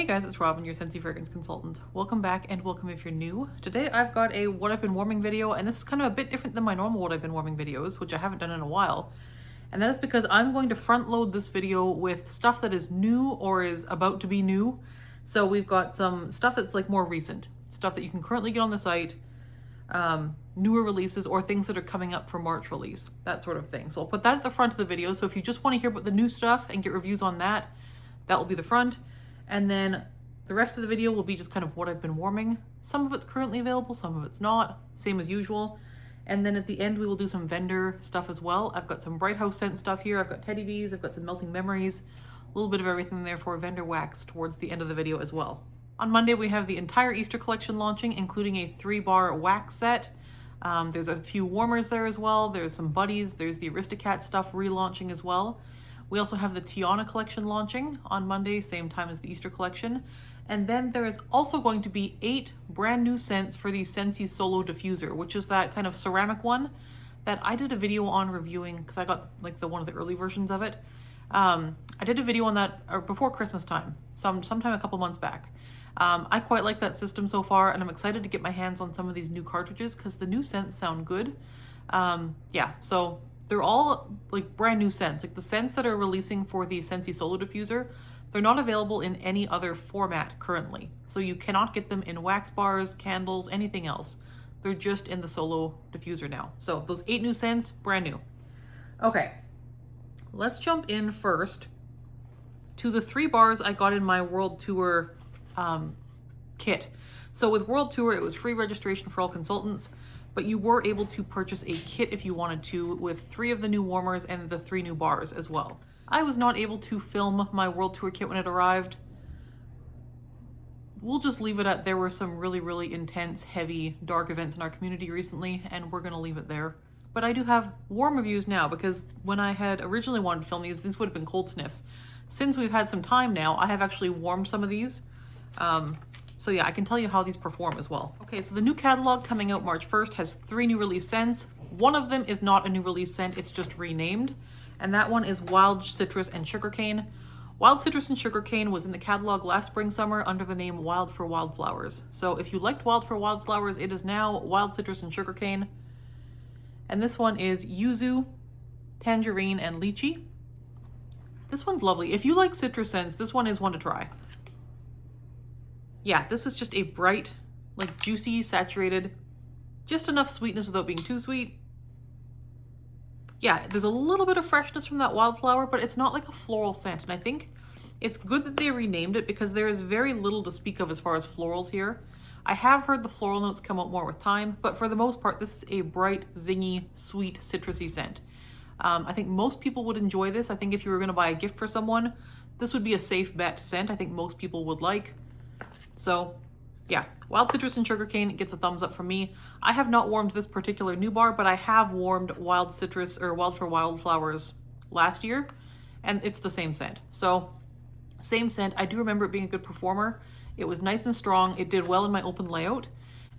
Hey guys, it's Robyn, your Scentsy fragrance consultant. Welcome back and welcome if you're new. Today I've got a what I've been warming video, and this is kind of a bit different than my normal what I've been warming videos, which I haven't done in a while. And that is because I'm going to front load this video with stuff that is new or is about to be new. So we've got some stuff that's like more recent, stuff that you can currently get on the site, newer releases or things that are coming up for March release, that sort of thing. So I'll put that at the front of the video. So if you just want to hear about the new stuff and get reviews on that, that will be the front. And then the rest of the video will be just kind of what I've been warming. Some of it's currently available, some of it's not, same as usual. And then at the end, we will do some vendor stuff as well. I've got some Bright House scent stuff here. I've got Teddy Bees, I've got some Melting Memories, a little bit of everything there for vendor wax towards the end of the video as well. On Monday, we have the entire Easter collection launching, including a 3-bar wax set. There's a few warmers there as well. There's some buddies. There's the Aristocat stuff relaunching as well. We also have the Tiana collection launching on Monday, same time as the Easter collection. And then there is also going to be 8 brand new scents for the Scentsy Solo Diffuser, which is that kind of ceramic one that I did a video on reviewing because I got like one of the early versions of it. I did a video on that before Christmas time, sometime a couple months back. I quite like that system so far, and I'm excited to get my hands on some of these new cartridges because the new scents sound good. Yeah, so they're all like brand new scents. Like the scents that are releasing for the Scentsy Solo Diffuser, they're not available in any other format currently. So you cannot get them in wax bars, candles, anything else. They're just in the Solo Diffuser now. So those 8 new scents, brand new. Okay, let's jump in first to the 3 bars I got in my World Tour kit. So with World Tour, it was free registration for all consultants, but you were able to purchase a kit if you wanted to with 3 of the new warmers and the 3 new bars as well. I was not able to film my World Tour kit when it arrived. We'll just leave it at there were some really intense, heavy, dark events in our community recently, and we're gonna leave it there. But I do have warm reviews now because when I had originally wanted to film these would have been cold sniffs. Since we've had some time now, I have actually warmed some of these. So yeah, I can tell you how these perform as well. Okay, so the new catalog coming out March 1st has 3 new release scents. One of them is not a new release scent, it's just renamed. And that one is Wild Citrus and Sugarcane. Wild Citrus and Sugarcane was in the catalog last spring, summer under the name Wild for Wildflowers. So if you liked Wild for Wildflowers, it is now Wild Citrus and Sugarcane. And this one is Yuzu, Tangerine, and Lychee. This one's lovely. If you like citrus scents, this one is one to try. Yeah, this is just a bright, like juicy, saturated, just enough sweetness without being too sweet. Yeah, there's a little bit of freshness from that wildflower, but it's not like a floral scent. And I think it's good that they renamed it because there is very little to speak of as far as florals here. I have heard the floral notes come out more with time, but for the most part, this is a bright, zingy, sweet, citrusy scent. I think most people would enjoy this. I think if you were going to buy a gift for someone, this would be a safe bet scent I think most people would like. So yeah, Wild Citrus and Sugarcane gets a thumbs up from me. I have not warmed this particular new bar, but I have warmed Wild Citrus or Wild for Wildflowers last year, and it's the same scent. So same scent. I do remember it being a good performer. It was nice and strong. It did well in my open layout.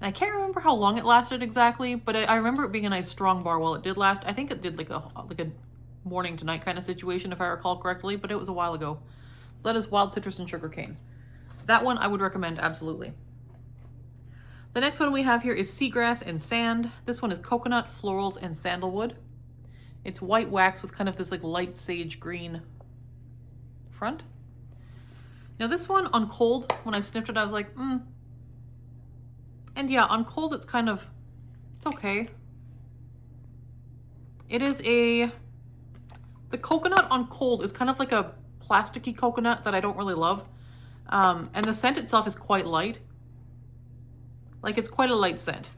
And I can't remember how long it lasted exactly, but I remember it being a nice strong bar while it did last. I think it did like a morning to night kind of situation if I recall correctly, but it was a while ago. That is Wild Citrus and Sugarcane. That one I would recommend absolutely. The next one we have here is Seagrass and Sand. This one is Coconut, Florals, and Sandalwood. It's white wax with kind of this like light sage green front. Now this one on cold, when I sniffed it, I was like, And yeah, on cold, it's okay. It is the coconut on cold is kind of like a plasticky coconut that I don't really love. And the scent itself is quite light. Like it's quite a light scent.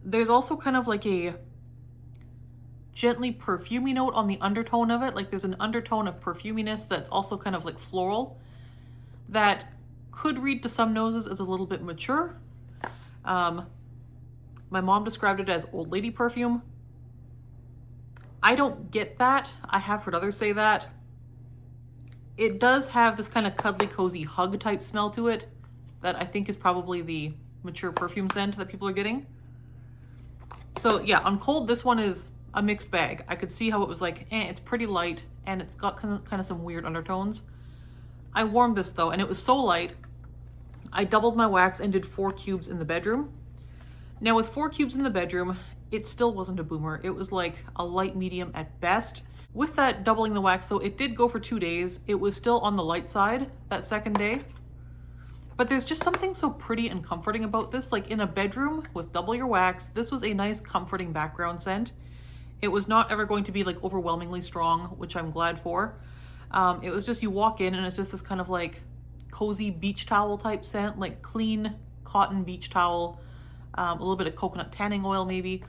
There's also kind of like a gently perfumey note on the undertone of it. Like there's an undertone of perfuminess that's also kind of like floral that could read to some noses as a little bit mature. My mom described it as old lady perfume. I don't get that. I have heard others say that. It does have this kind of cuddly, cozy hug type smell to it that I think is probably the mature perfume scent that people are getting. So yeah, on cold, this one is a mixed bag. I could see how it was like, it's pretty light and it's got kind of some weird undertones. I warmed this though, and it was so light. I doubled my wax and did 4 cubes in the bedroom. Now with 4 cubes in the bedroom, it still wasn't a boomer. It was like a light medium at best. With that doubling the wax though, it did go for 2 days. It was still on the light side that second day. But there's just something so pretty and comforting about this. Like in a bedroom with double your wax, this was a nice comforting background scent. It was not ever going to be like overwhelmingly strong, which I'm glad for. It was just, you walk in and it's just this kind of like cozy beach towel type scent, like clean cotton beach towel, a little bit of coconut tanning oil maybe.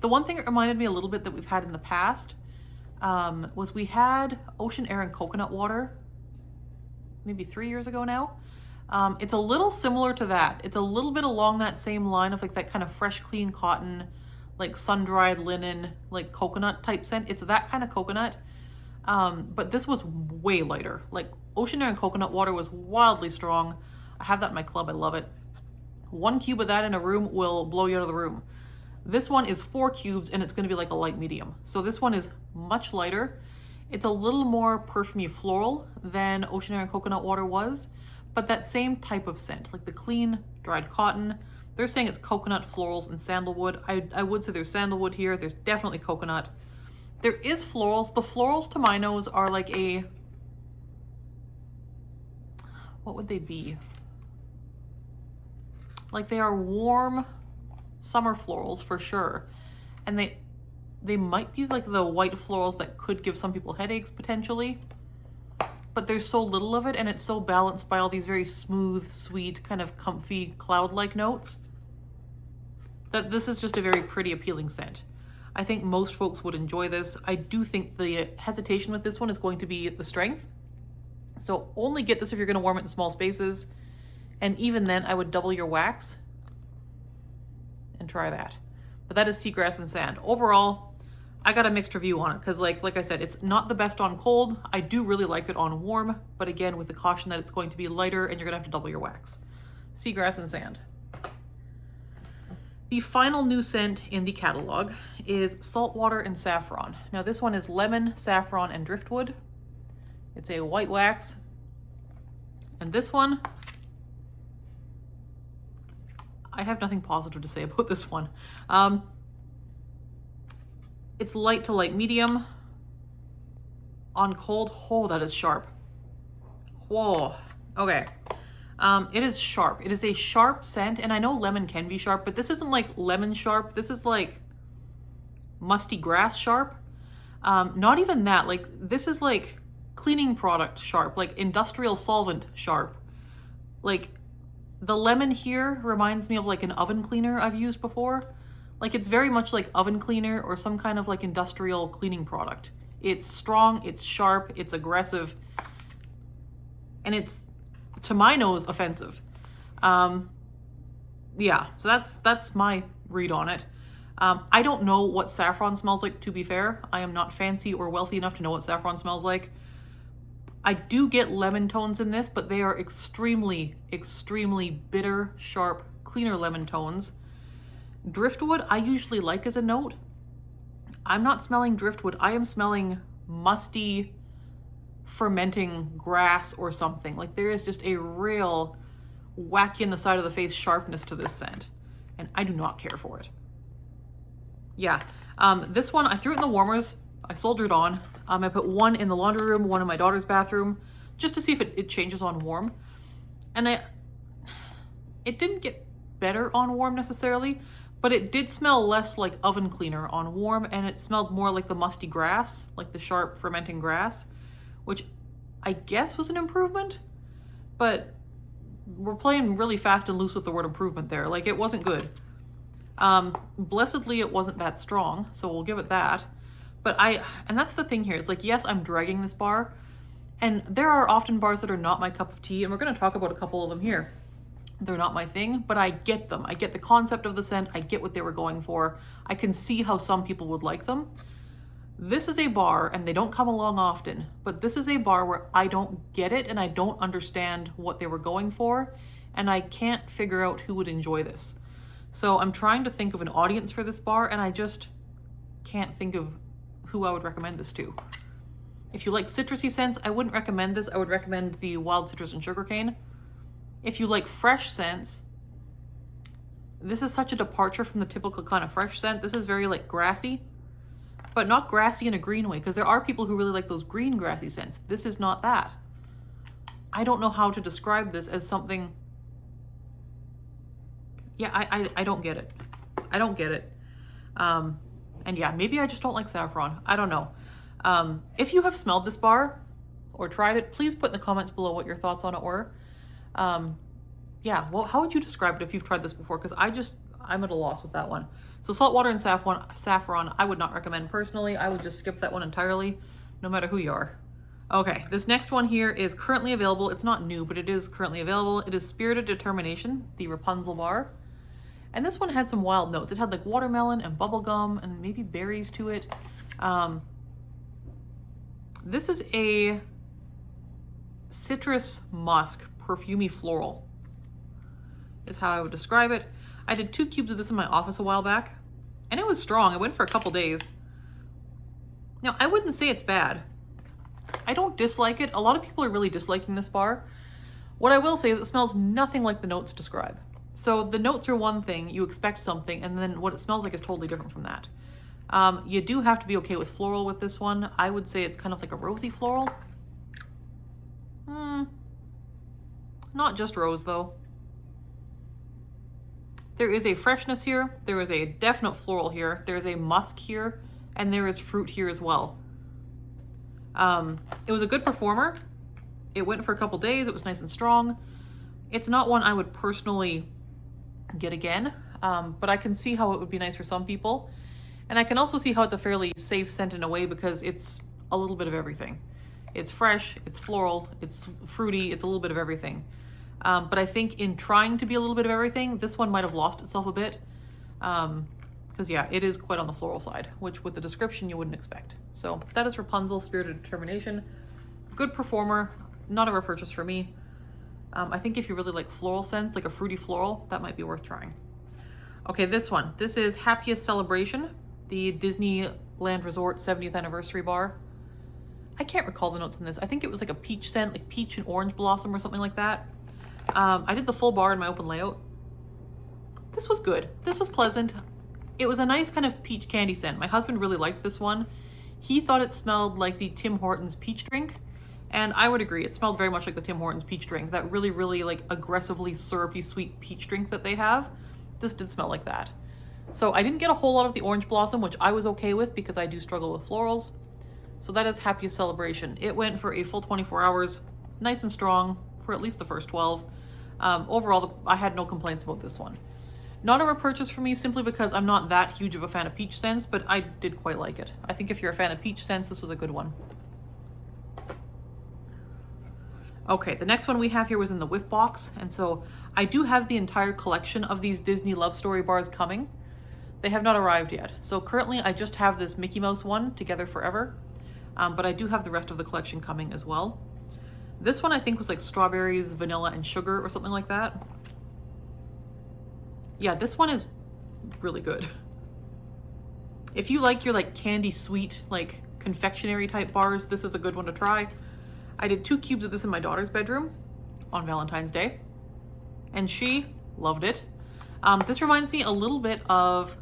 The one thing it reminded me a little bit that we've had in the past was we had ocean air and coconut water maybe 3 years ago now. It's a little similar to that. It's a little bit along that same line of like that kind of fresh, clean cotton, like sun-dried linen, like coconut type scent. It's that kind of coconut. But this was way lighter. Like ocean air and coconut water was wildly strong. I have that in my club. I love it. 1 cube of that in a room will blow you out of the room. This one is 4 cubes and it's going to be like a light medium. So this one is much lighter. It's a little more perfumey floral than ocean air and coconut water was, but that same type of scent, like the clean dried cotton. They're saying it's coconut, florals, and sandalwood. I would say there's sandalwood here. There's definitely coconut. There is florals. The florals to my nose are like a, what would they be? Like they are warm summer florals for sure. And they might be like the white florals that could give some people headaches potentially. But there's so little of it and it's so balanced by all these very smooth, sweet, kind of comfy cloud-like notes that this is just a very pretty, appealing scent. I think most folks would enjoy this. I do think the hesitation with this one is going to be the strength. So only get this if you're going to warm it in small spaces. And even then, I would double your wax and try that. But that is Seagrass and Sand. Overall, I got a mixed review on it because like I said, it's not the best on cold. I do really like it on warm, but again, with the caution that it's going to be lighter and you're gonna have to double your wax. Seagrass and Sand. The final new scent in the catalog is Saltwater and Saffron. Now this one is lemon, saffron, and driftwood. It's a white wax. And this one, I have nothing positive to say about this one. It's light to light medium. On cold, oh, that is sharp. Whoa, okay. It is sharp. It is a sharp scent, and I know lemon can be sharp, but this isn't like lemon sharp. This is like musty grass sharp. Not even that, like this is like cleaning product sharp, like industrial solvent sharp. Like the lemon here reminds me of like an oven cleaner I've used before. Like it's very much like oven cleaner or some kind of like industrial cleaning product. It's strong, it's sharp, it's aggressive, and it's, to my nose, offensive. Yeah, so that's my read on it. I don't know what saffron smells like, to be fair. I am not fancy or wealthy enough to know what saffron smells like. I do get lemon tones in this, but they are extremely, extremely bitter, sharp, cleaner lemon tones. Driftwood, I usually like as a note. I'm not smelling driftwood. I am smelling musty, fermenting grass or something. Like there is just a real whack in the side of the face sharpness to this scent, and I do not care for it. Yeah, this one, I threw it in the warmers. I soldiered on. I put one in the laundry room, one in my daughter's bathroom, just to see if it changes on warm. And it didn't get better on warm necessarily, but it did smell less like oven cleaner on warm, and it smelled more like the musty grass, like the sharp fermenting grass, which I guess was an improvement, but we're playing really fast and loose with the word improvement there. Like it wasn't good. Blessedly, it wasn't that strong, so we'll give it that. But and that's the thing here, is like, yes, I'm dragging this bar, and there are often bars that are not my cup of tea, and we're going to talk about a couple of them here. They're not my thing, but I get them. I get the concept of the scent. I get what they were going for. I can see how some people would like them. This is a bar, and they don't come along often, but this is a bar where I don't get it, and I don't understand what they were going for, and I can't figure out who would enjoy this. So I'm trying to think of an audience for this bar, and I just can't think of who I would recommend this to. If you like citrusy scents, I wouldn't recommend this. I would recommend the wild citrus and sugarcane. If you like fresh scents, this is such a departure from the typical kind of fresh scent. This is very like grassy, but not grassy in a green way, because there are people who really like those green grassy scents. This is not that. I don't know how to describe this as something. Yeah, I don't get it. I don't get it. And yeah, maybe I just don't like saffron. I don't know. If you have smelled this bar or tried it, please put in the comments below what your thoughts on it were. Yeah, well, how would you describe it if you've tried this before? Because I'm at a loss with that one. So saltwater and saffron, I would not recommend personally. I would just skip that one entirely, no matter who you are. Okay, this next one here is currently available. It's not new, but it is currently available. It is Spirited Determination, the Rapunzel bar. And this one had some wild notes. It had like watermelon and bubblegum and maybe berries to it. This is a citrus musk perfumey floral is how I would describe it. I did 2 cubes of this in my office a while back, and it was strong. It went for a couple days. Now, I wouldn't say it's bad. I don't dislike it. A lot of people are really disliking this bar. What I will say is it smells nothing like the notes describe. So the notes are one thing, you expect something, and then what it smells like is totally different from that. You do have to be okay with floral with this one. I would say it's kind of like a rosy floral. Not just rose though. There is a freshness here, there is a definite floral here, there is a musk here, and there is fruit here as well. It was a good performer. It went for a couple days, it was nice and strong. It's not one I would personally get again, but I can see how it would be nice for some people. And I can also see how it's a fairly safe scent in a way, because it's a little bit of everything. It's fresh, it's floral, it's fruity, it's a little bit of everything. But I think in trying to be a little bit of everything, this one might have lost itself a bit. Because yeah, it is quite on the floral side, which with the description you wouldn't expect. So that is Rapunzel Spirited Determination. Good performer, not a repurchase for me. I think if you really like floral scents, like a fruity floral, that might be worth trying. Okay, this one. This is Happiest Celebration, the Disneyland Resort 70th anniversary bar. I can't recall the notes in this. I think it was like a peach scent, like peach and orange blossom or something like that. I did the full bar in my open layout. This was good. This was pleasant. It was a nice kind of peach candy scent. My husband really liked this one. He thought it smelled like the Tim Hortons peach drink. And I would agree, it smelled very much like the Tim Hortons peach drink, that really, really like aggressively syrupy sweet peach drink that they have. This did smell like that. So I didn't get a whole lot of the orange blossom, which I was okay with because I do struggle with florals. So that is Happiest Celebration. It went for a full 24 hours, nice and strong for at least the first 12. Overall, I had no complaints about this one. Not a repurchase for me simply because I'm not that huge of a fan of peach scents, but I did quite like it. I think if you're a fan of peach scents, this was a good one. Okay, the next one we have here was in the whiff box, and so I do have the entire collection of these Disney Love Story bars coming. They have not arrived yet. So currently I just have this Mickey Mouse one, Together Forever, but I do have the rest of the collection coming as well. This one I think was like strawberries, vanilla, and sugar or something like that. Yeah, this one is really good. If you like your like candy sweet, like confectionery type bars, this is a good one to try. I did 2 cubes of this in my daughter's bedroom on Valentine's Day, and she loved it. This reminds me a little bit of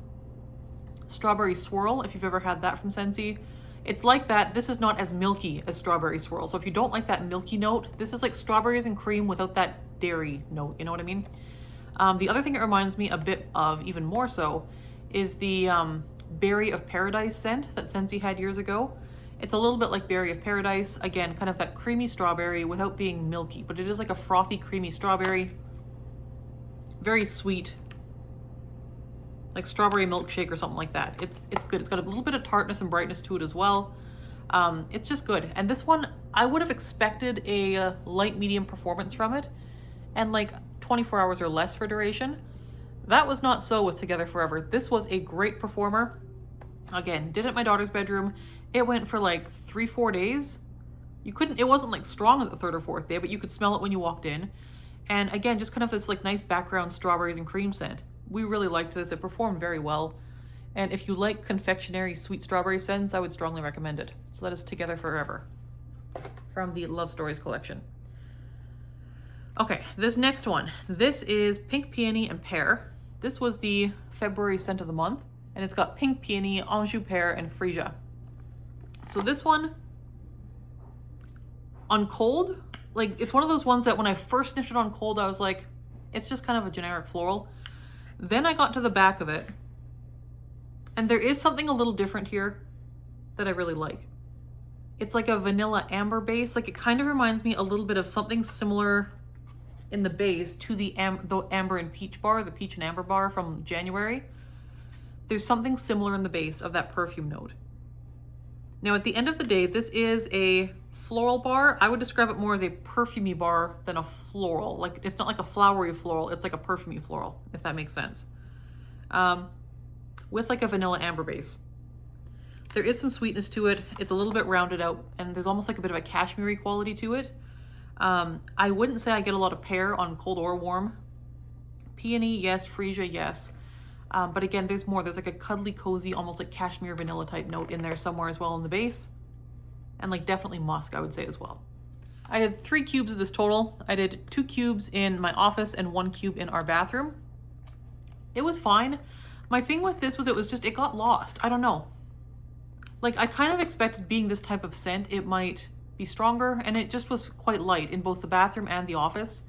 Strawberry Swirl, if you've ever had that from Scentsy. It's like that. This is not as milky as Strawberry Swirl. So if you don't like that milky note, this is like strawberries and cream without that dairy note, you know what I mean? The other thing it reminds me a bit of, even more so, is the Berry of Paradise scent that Scentsy had years ago. It's a little bit like Berry of Paradise. Again, kind of that creamy strawberry without being milky, but it is like a frothy, creamy strawberry. Very sweet. Like strawberry milkshake or something like that. It's good. It's got a little bit of tartness and brightness to it as well. It's just good. And this one, I would have expected a light medium performance from it, and like 24 hours or less for duration. That was not so with Together Forever. This was a great performer. Again, did it in my daughter's bedroom. It went for like 3-4 days. It wasn't like strong at the 3rd or 4th day, but you could smell it when you walked in. And again, just kind of this like nice background strawberries and cream scent. We really liked this. It performed very well. And if you like confectionery sweet strawberry scents, I would strongly recommend it. So that is Together Forever. from the Love Stories collection. Okay, this next one. This is Pink Peony and Pear. This was the February scent of the month, and it's got Pink Peony, Anjou Pear, and Freesia. So this one, on cold, like it's one of those ones that when I first sniffed it on cold, I was like, it's just kind of a generic floral. Then I got to the back of it, and there is something a little different here that I really like. It's like a vanilla amber base. Like it kind of reminds me a little bit of something similar in the base to the amber and peach bar, the peach and amber bar from January. There's something similar in the base of that perfume note. Now at the end of the day, this is a floral bar. I would describe it more as a perfumey bar than a floral. Like it's not like a flowery floral, it's like a perfumey floral, if that makes sense. With like a vanilla amber base. There is some sweetness to it. It's a little bit rounded out, and there's almost like a bit of a cashmere quality to it. I wouldn't say I get a lot of pear on cold or warm. Peony, yes. Freesia, yes. But again, there's more. There's like a cuddly, cozy, almost like cashmere vanilla type note in there somewhere as well in the base. And like definitely musk, I would say as well. I did 3 cubes of this total. I did 2 cubes in my office and 1 cube in our bathroom. It was fine. My thing with this was it got lost. I don't know. Like I kind of expected, being this type of scent, it might be stronger, and it just was quite light in both the bathroom and the office.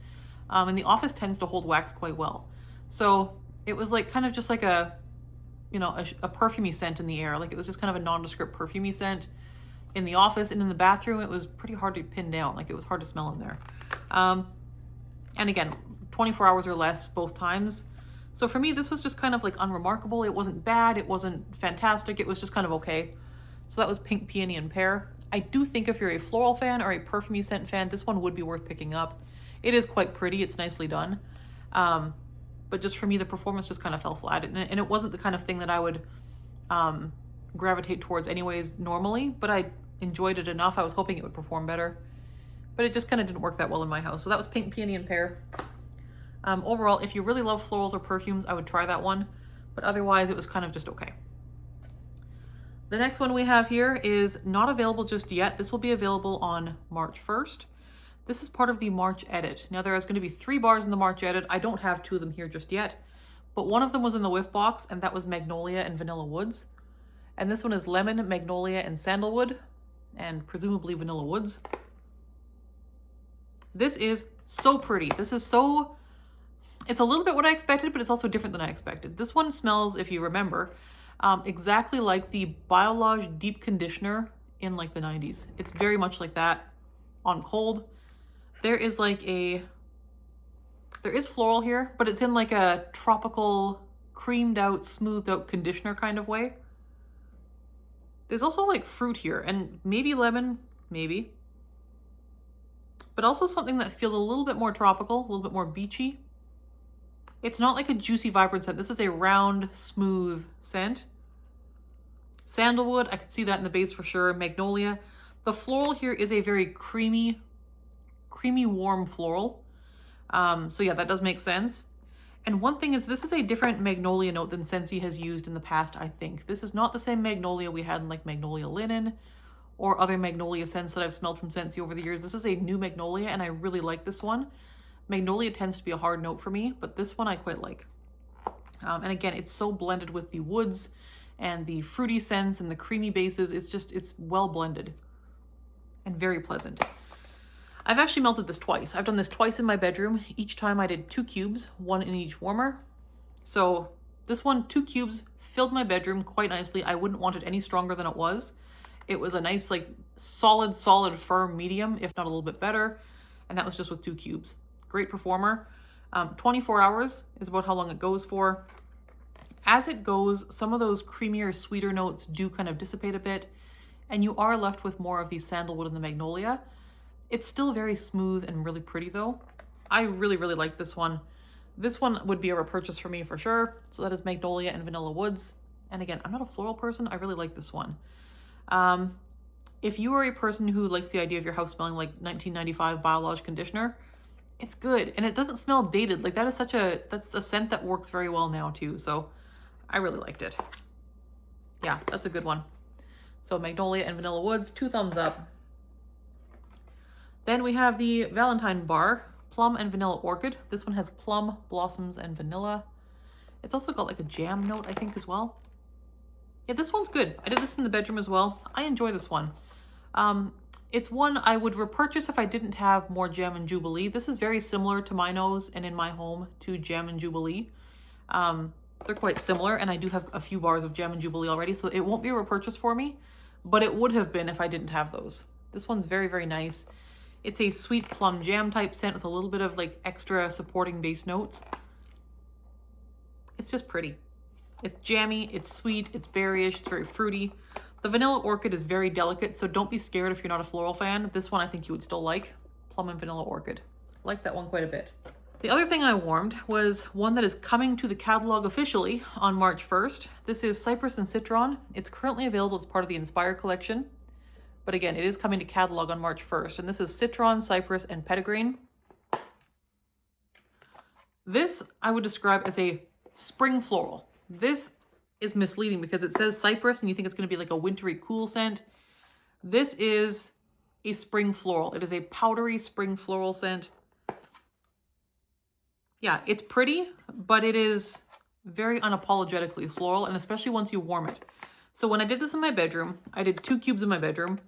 And the office tends to hold wax quite well. So it was like kind of just like a perfumey scent in the air. Like it was just kind of a nondescript perfumey scent in the office, and in the bathroom it was pretty hard to pin down. Like it was hard to smell in there. And again, 24 hours or less both times. So for me, this was just kind of like unremarkable. It wasn't bad, it wasn't fantastic, it was just kind of okay. So that was Pink Peony and Pear. I do think if you're a floral fan or a perfumey scent fan, this one would be worth picking up. It is quite pretty, it's nicely done. But just for me, the performance just kind of fell flat. And it wasn't the kind of thing that I would gravitate towards anyways normally, but I enjoyed it enough. I was hoping it would perform better, but it just kind of didn't work that well in my house. So that was Pink Peony and Pear. Overall, if you really love florals or perfumes, I would try that one, but otherwise it was kind of just okay. The next one we have here is not available just yet. This will be available on March 1st. This is part of the March edit. Now there is going to be 3 bars in the March edit. I don't have 2 of them here just yet, but one of them was in the whiff box, and that was Magnolia and Vanilla Woods. And this one is Lemon, Magnolia, and Sandalwood, and presumably Vanilla Woods. This is so pretty. This is so... It's a little bit what I expected, but it's also different than I expected. This one smells, if you remember, exactly like the Biolage Deep Conditioner in like the 90s. It's very much like that on cold. There is floral here, but it's in like a tropical, creamed out, smoothed out conditioner kind of way. There's also like fruit here, and maybe lemon, maybe. But also something that feels a little bit more tropical, a little bit more beachy. It's not like a juicy, vibrant scent. This is a round, smooth scent. Sandalwood, I could see that in the base for sure. Magnolia. The floral here is a very creamy, warm floral. So yeah, that does make sense. And one thing is, this is a different Magnolia note than Scentsy has used in the past, I think. This is not the same Magnolia we had in like Magnolia Linen or other Magnolia scents that I've smelled from Scentsy over the years. This is a new Magnolia, and I really like this one. Magnolia tends to be a hard note for me, but this one I quite like. And again, it's so blended with the woods and the fruity scents and the creamy bases. It's well blended and very pleasant. I've actually melted this twice. I've done this twice in my bedroom. Each time I did 2 cubes, 1 in each warmer. So this one, 2 cubes, filled my bedroom quite nicely. I wouldn't want it any stronger than it was. It was a nice, like solid, firm medium, if not a little bit better. And that was just with 2 cubes. Great performer. 24 hours is about how long it goes for. As it goes, some of those creamier, sweeter notes do kind of dissipate a bit, and you are left with more of the sandalwood and the magnolia. It's still very smooth and really pretty though. I really like this one. This one would be a repurchase for me for sure. So that is Magnolia and Vanilla Woods. And again, I'm not a floral person. I really like this one. If you are a person who likes the idea of your house smelling like 1995 Biolage conditioner, it's good, and it doesn't smell dated. Like that's a scent that works very well now too. So I really liked it. Yeah, that's a good one. So Magnolia and Vanilla Woods, 2 thumbs up. Then we have the Valentine Bar, Plum and Vanilla Orchid. This one has plum, blossoms, and vanilla. It's also got like a jam note, I think, as well. Yeah, this one's good. I did this in the bedroom as well. I enjoy this one. It's one I would repurchase if I didn't have more Jam and Jubilee. This is very similar to my nose and in my home to Jam and Jubilee. They're quite similar, and I do have a few bars of Jam and Jubilee already, so it won't be a repurchase for me, but it would have been if I didn't have those. This one's very, very nice. It's a sweet plum jam type scent with a little bit of like extra supporting base notes. It's just pretty. It's jammy, it's sweet, it's berryish, it's very fruity. The Vanilla Orchid is very delicate, so don't be scared if you're not a floral fan. This one I think you would still like. Plum and Vanilla Orchid. Like that one quite a bit. The other thing I warmed was one that is coming to the catalog officially on March 1st. This is Cypress and Citron. It's currently available as part of the Inspire collection. But again, it is coming to catalog on March 1st. And this is Citron, Cypress, and Petitgrain. This I would describe as a spring floral. This is misleading because it says cypress and you think it's going to be like a wintry cool scent. This is a spring floral. It is a powdery spring floral scent. Yeah, it's pretty, but it is very unapologetically floral, and especially once you warm it. So when I did this in my bedroom, I did 2 cubes in my bedroom,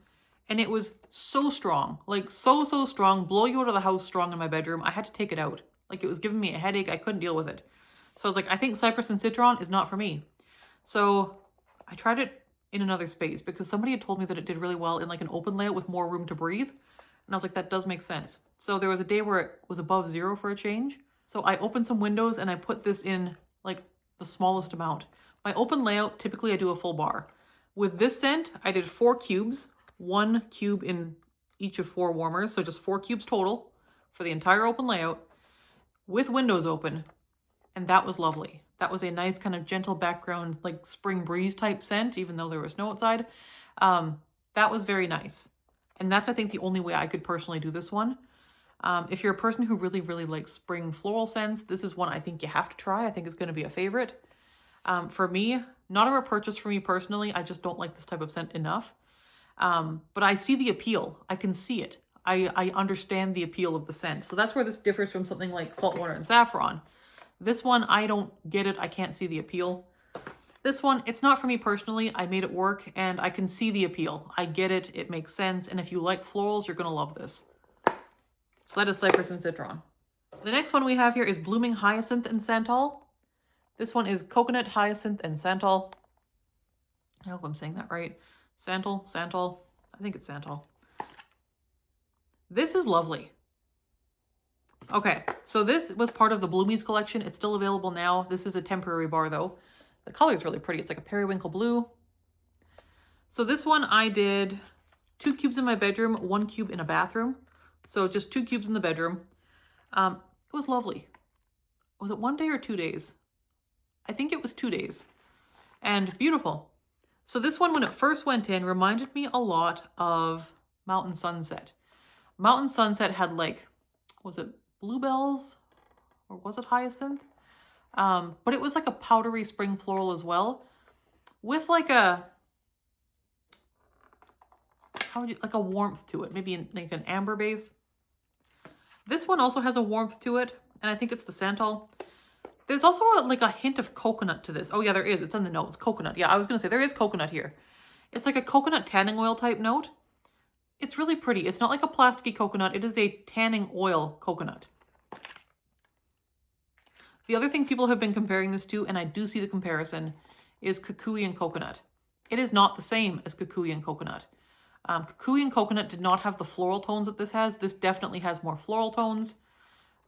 and it was so strong, like so strong, blow you out of the house strong in my bedroom. I had to take it out. Like it was giving me a headache. I couldn't deal with it. So I was like, I think Cypress and Citron is not for me. So I tried it in another space because somebody had told me that it did really well in like an open layout with more room to breathe. And I was like, that does make sense. So there was a day where it was above 0 for a change. So I opened some windows and I put this in like the smallest amount. My open layout, typically I do a full bar. With this scent, I did 4 cubes, 1 cube in each of 4 warmers. So just 4 cubes total for the entire open layout with windows open. And that was lovely. That was a nice kind of gentle background, like spring breeze type scent, even though there was snow outside. That was very nice. And that's, I think, the only way I could personally do this one. If you're a person who really, really likes spring floral scents, this is one I think you have to try. I think it's going to be a favorite. For me, not a repurchase for me personally. I just don't like this type of scent enough. But I see the appeal. I can see it. I understand the appeal of the scent. So that's where this differs from something like Saltwater and Saffron. This one, I don't get it. I can't see the appeal. This one, it's not for me personally. I made it work and I can see the appeal. I get it. It makes sense. And if you like florals, you're going to love this. So that is Cypress and Citron. The next one we have here is Blooming Hyacinth and Santal. This one is Coconut, Hyacinth, and Santal. I hope I'm saying that right. Santal. I think it's Santal. This is lovely. Okay, so this was part of the Bloomies collection. It's still available now. This is a temporary bar though. The color is really pretty. It's like a periwinkle blue. So this one I did 2 cubes in my bedroom, 1 cube in a bathroom. So just 2 cubes in the bedroom. It was lovely. Was it 1 day or 2 days? I think it was 2 days. And beautiful. So this one, when it first went in, reminded me a lot of Mountain Sunset. Mountain Sunset had like, was it bluebells or was it hyacinth? But it was like a powdery spring floral as well, with like a, like a warmth to it, maybe like an amber base. This one also has a warmth to it, and I think it's the Santal. There's also like a hint of coconut to this. Oh yeah, there is. It's in the notes. Coconut. Yeah, I was gonna say there is coconut here. It's like a coconut tanning oil type note. It's really pretty. It's not like a plasticky coconut. It is a tanning oil coconut. The other thing people have been comparing this to, and I do see the comparison, is Kukui and Coconut. It is not the same as Kukui and Coconut. Kukui and Coconut did not have the floral tones that this has. This definitely has more floral tones.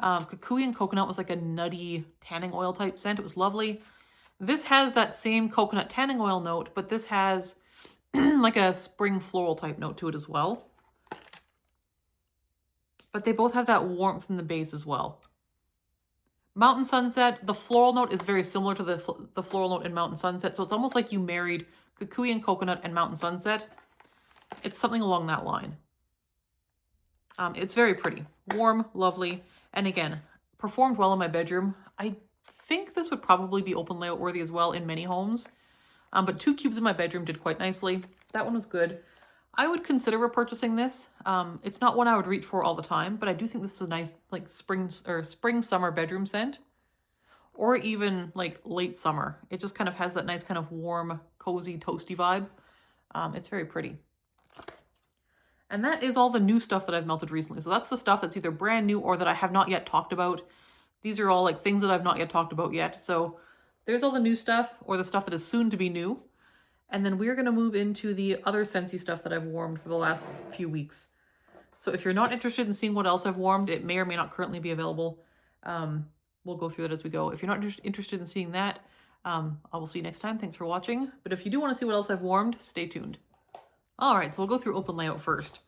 Kukui and Coconut was like a nutty tanning oil type scent. It was lovely. This has that same coconut tanning oil note, but this has like a spring floral type note to it as well. But they both have that warmth in the base as well. Mountain Sunset, the floral note is very similar to the floral note in Mountain Sunset. So it's almost like you married Kukui and Coconut and Mountain Sunset. It's something along that line. It's very pretty. Warm, lovely. And again, performed well in my bedroom. I think this would probably be open layout worthy as well in many homes. But 2 cubes in my bedroom did quite nicely. That one was good. I would consider repurchasing this. It's not one I would reach for all the time, but I do think this is a nice like spring summer bedroom scent, or even like late summer. It just kind of has that nice kind of warm, cozy, toasty vibe. It's very pretty. And that is all the new stuff that I've melted recently. So that's the stuff that's either brand new or that I have not yet talked about. These are all like things that I've not yet talked about yet. So there's all the new stuff, or the stuff that is soon to be new. And then we're going to move into the other Scentsy stuff that I've warmed for the last few weeks. So if you're not interested in seeing what else I've warmed, it may or may not currently be available. We'll go through it as we go. If you're not interested in seeing that, I will see you next time. Thanks for watching. But if you do want to see what else I've warmed, stay tuned. All right, so we'll go through open layout first.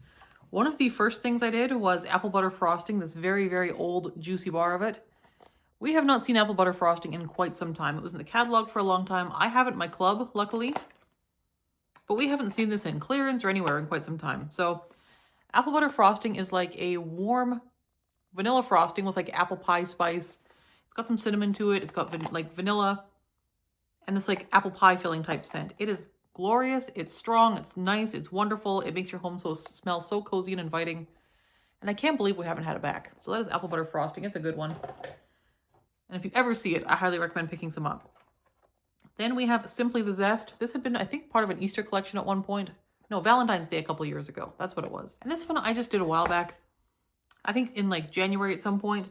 One of the first things I did was apple butter frosting, this very, very old juicy bar of it. We have not seen apple butter frosting in quite some time. It was in the catalog for a long time. I have it in my club, luckily, but we haven't seen this in clearance or anywhere in quite some time. So apple butter frosting is like a warm vanilla frosting with like apple pie spice. It's got some cinnamon to it. It's got like vanilla and this like apple pie filling type scent. It is glorious. It's strong. It's nice. It's wonderful. It makes your home smell so cozy and inviting. And I can't believe we haven't had it back. So that is apple butter frosting. It's a good one. And if you ever see it, I highly recommend picking some up. Then we have Simply the Zest. This had been, I think, part of an Easter collection at one point. No, Valentine's Day a couple years ago. That's what it was. And this one I just did a while back. I think in like January at some point.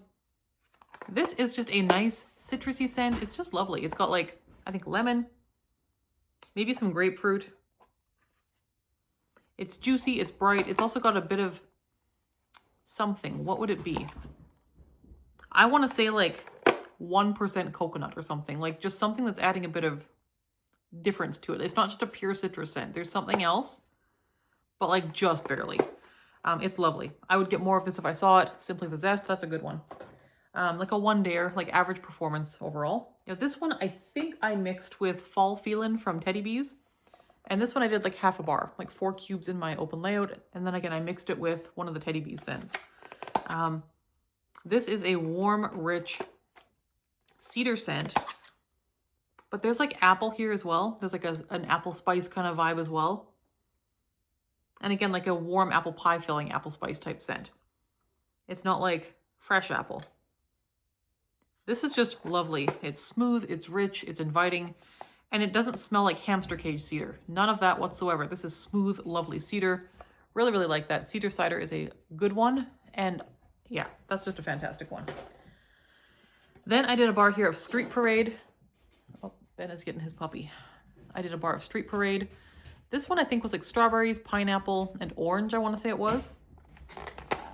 This is just a nice citrusy scent. It's just lovely. It's got like, I think, lemon. Maybe some grapefruit. It's juicy, it's bright. It's also got a bit of something. What would it be? I want to say like 1% coconut or something. Like just something that's adding a bit of difference to it. It's not just a pure citrus scent. There's something else, but like just barely. It's lovely. I would get more of this if I saw it. Simply the Zest, that's a good one. Like a one-dayer, like average performance overall. Now this one I think I mixed with Fall Feelin' from Teddy Bees. And this one I did like half a bar, like 4 cubes in my open layout. And then again, I mixed it with one of the Teddy Bees scents. This is a warm, rich cedar scent. But there's like apple here as well. There's like an apple spice kind of vibe as well. And again, like a warm apple pie filling apple spice type scent. It's not like fresh apple. This is just lovely. It's smooth, it's rich, it's inviting, and it doesn't smell like hamster cage cedar. None of that whatsoever. This is smooth, lovely cedar. Really, really like that. Cedar cider is a good one, and yeah, that's just a fantastic one. Then I did a bar here of Street Parade. Oh, Ben is getting his puppy. I did a bar of Street Parade. This one I think was like strawberries, pineapple, and orange, I want to say it was.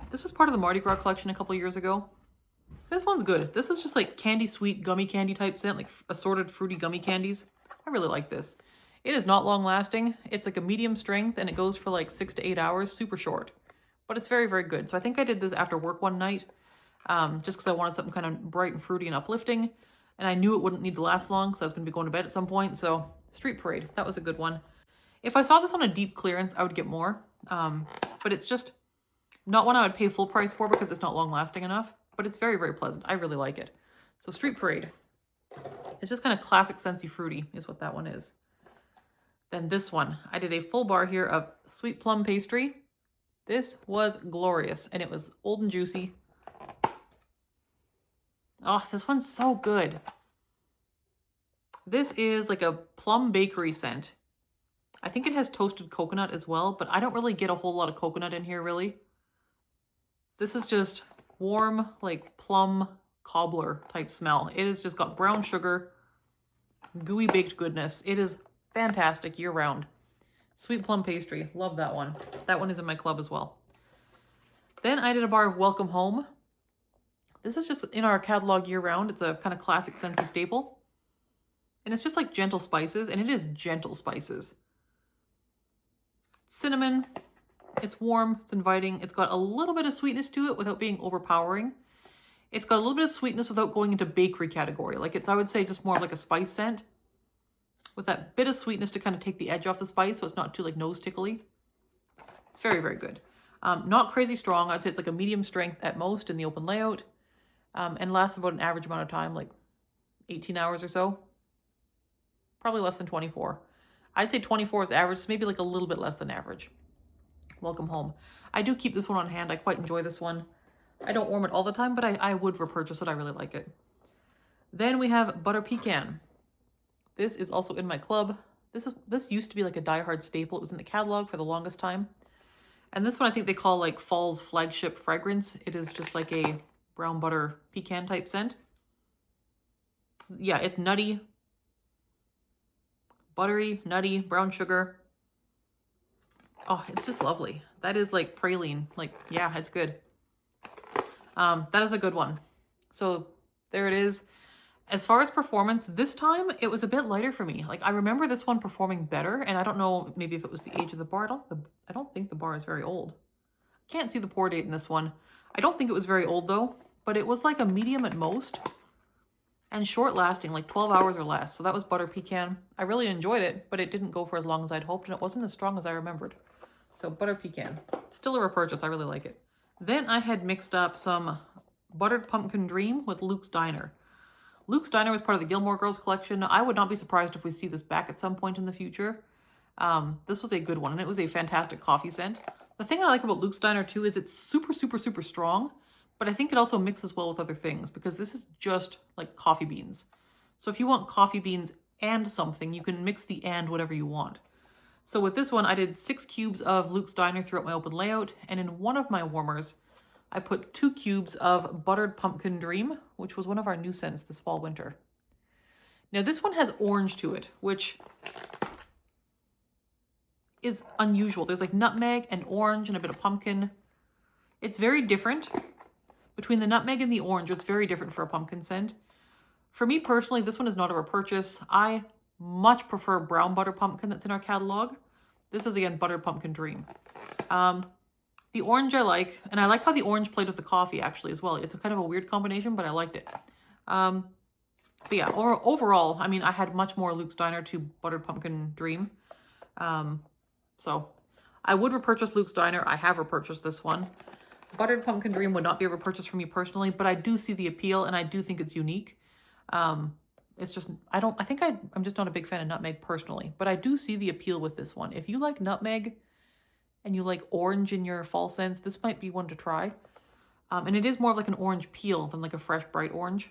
This was part of the Mardi Gras collection a couple years ago. This one's good. This is just like candy sweet gummy candy type scent, like assorted fruity gummy candies. I really like this. It is not long lasting. It's like a medium strength and it goes for like 6 to 8 hours, super short. But it's very, very good. So I think I did this after work one night just because I wanted something kind of bright and fruity and uplifting. And I knew it wouldn't need to last long because I was going to be going to bed at some point. So Street Parade, that was a good one. If I saw this on a deep clearance, I would get more. But it's just not one I would pay full price for because it's not long lasting enough. But it's very, very pleasant. I really like it. So Street Parade. It's just kind of classic Scentsy fruity is what that one is. Then this one. I did a full bar here of Sweet Plum Pastry. This was glorious. And it was old and juicy. Oh, this one's so good. This is like a plum bakery scent. I think it has toasted coconut as well, but I don't really get a whole lot of coconut in here, really. This is just warm, like plum cobbler type smell. It has just got brown sugar, gooey baked goodness. It is fantastic year round. Sweet Plum Pastry, love that one. That one is in my club as well. Then I did a bar of Welcome Home. This is just in our catalog year round. It's a kind of classic Scentsy staple. And it's just like gentle spices, and it is gentle spices. Cinnamon. It's warm, it's inviting. It's got a little bit of sweetness to it without being overpowering. It's got a little bit of sweetness without going into bakery category. Like it's, I would say, just more like a spice scent with that bit of sweetness to kind of take the edge off the spice so it's not too like nose tickly. It's very, very good. Not crazy strong. I'd say it's like a medium strength at most in the open layout and lasts about an average amount of time, like 18 hours or so. Probably less than 24. I'd say 24 is average, so maybe like a little bit less than average. Welcome home. I do keep this one on hand. I quite enjoy this one. I don't warm it all the time, but I would repurchase it. I really like it. Then we have Butter Pecan. This is also in my club. This used to be like a diehard staple. It was in the catalog for the longest time. And this one I think they call like fall's flagship fragrance. It is just like a brown butter pecan type scent. Yeah, it's nutty, buttery, nutty, brown sugar. Oh, it's just lovely. That is like praline. Like, yeah, it's good. That is a good one. So there it is. As far as performance, this time it was a bit lighter for me. Like I remember this one performing better, and I don't know, maybe if it was the age of the bar. I don't think the bar is very old. Can't see the pour date in this one. I don't think it was very old though, but it was like a medium at most and short lasting, like 12 hours or less. So that was Butter Pecan. I really enjoyed it, but it didn't go for as long as I'd hoped, and it wasn't as strong as I remembered. So Butter Pecan, still a repurchase. I really like it. Then I had mixed up some Buttered Pumpkin Dream with Luke's Diner. Luke's Diner was part of the Gilmore Girls collection. I would not be surprised if we see this back at some point in the future. This was a good one, and it was a fantastic coffee scent. The thing I like about Luke's Diner too is it's super, super, super strong, but I think it also mixes well with other things because this is just like coffee beans. So if you want coffee beans and something, you can mix the and whatever you want. So with this one, I did 6 cubes of Luke's Diner throughout my open layout, and in one of my warmers, I put 2 cubes of Buttered Pumpkin Dream, which was one of our new scents this fall winter. Now this one has orange to it, which is unusual. There's like nutmeg and orange and a bit of pumpkin. It's very different. Between the nutmeg and the orange, it's very different for a pumpkin scent. For me personally, this one is not a repurchase. I much prefer brown butter pumpkin that's in our catalog. This is again Buttered Pumpkin Dream. The orange I like, and I like how the orange played with the coffee actually as well. It's a kind of a weird combination, but I liked it. But yeah, overall, I mean, I had much more Luke's Diner to Buttered Pumpkin Dream. So I would repurchase Luke's Diner. I have repurchased this one. Buttered Pumpkin Dream would not be a repurchase for me personally, but I do see the appeal and I do think it's unique. It's just, I'm just not a big fan of nutmeg personally, but I do see the appeal with this one. If you like nutmeg and you like orange in your fall scents, this might be one to try. And it is more of like an orange peel than like a fresh bright orange.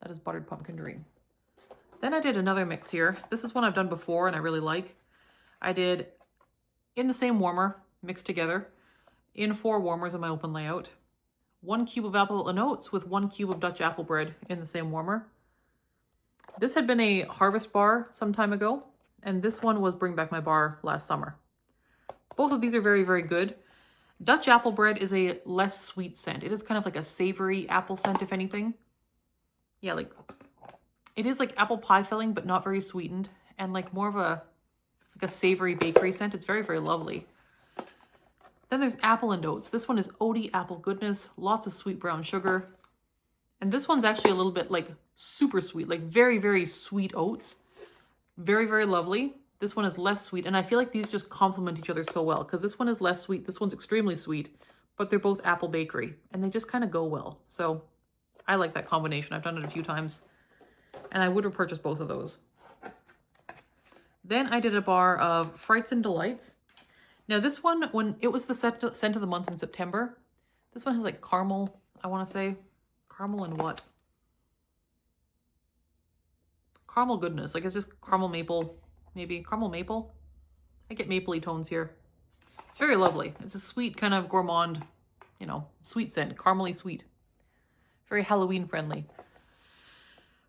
That is Buttered Pumpkin Dream. Then I did another mix here. This is one I've done before and I really like. I did in the same warmer, mixed together, in 4 warmers in my open layout. 1 cube of apple and oats with 1 cube of Dutch apple bread in the same warmer. This had been a harvest bar some time ago, and this one was Bring Back My Bar last summer. Both of these are very, very good. Dutch apple bread is a less sweet scent. It is kind of like a savory apple scent, if anything. Yeah, like it is like apple pie filling, but not very sweetened, and like more of a savory bakery scent. It's very, very lovely. Then there's apple and oats. This one is oaty apple goodness, lots of sweet brown sugar. And this one's actually a little bit like super sweet, like very, very sweet oats. Very, very lovely. This one is less sweet. And I feel like these just complement each other so well because this one is less sweet. This one's extremely sweet, but they're both apple bakery and they just kind of go well. So I like that combination. I've done it a few times and I would repurchase both of those. Then I did a bar of Frights and Delights. Now this one, when it was the scent of the month in September, this one has like caramel, I want to say. Caramel and what? Caramel goodness. Like it's just caramel maple, maybe. Caramel maple? I get mapley tones here. It's very lovely. It's a sweet kind of gourmand, you know, sweet scent. Caramely sweet. Very Halloween friendly.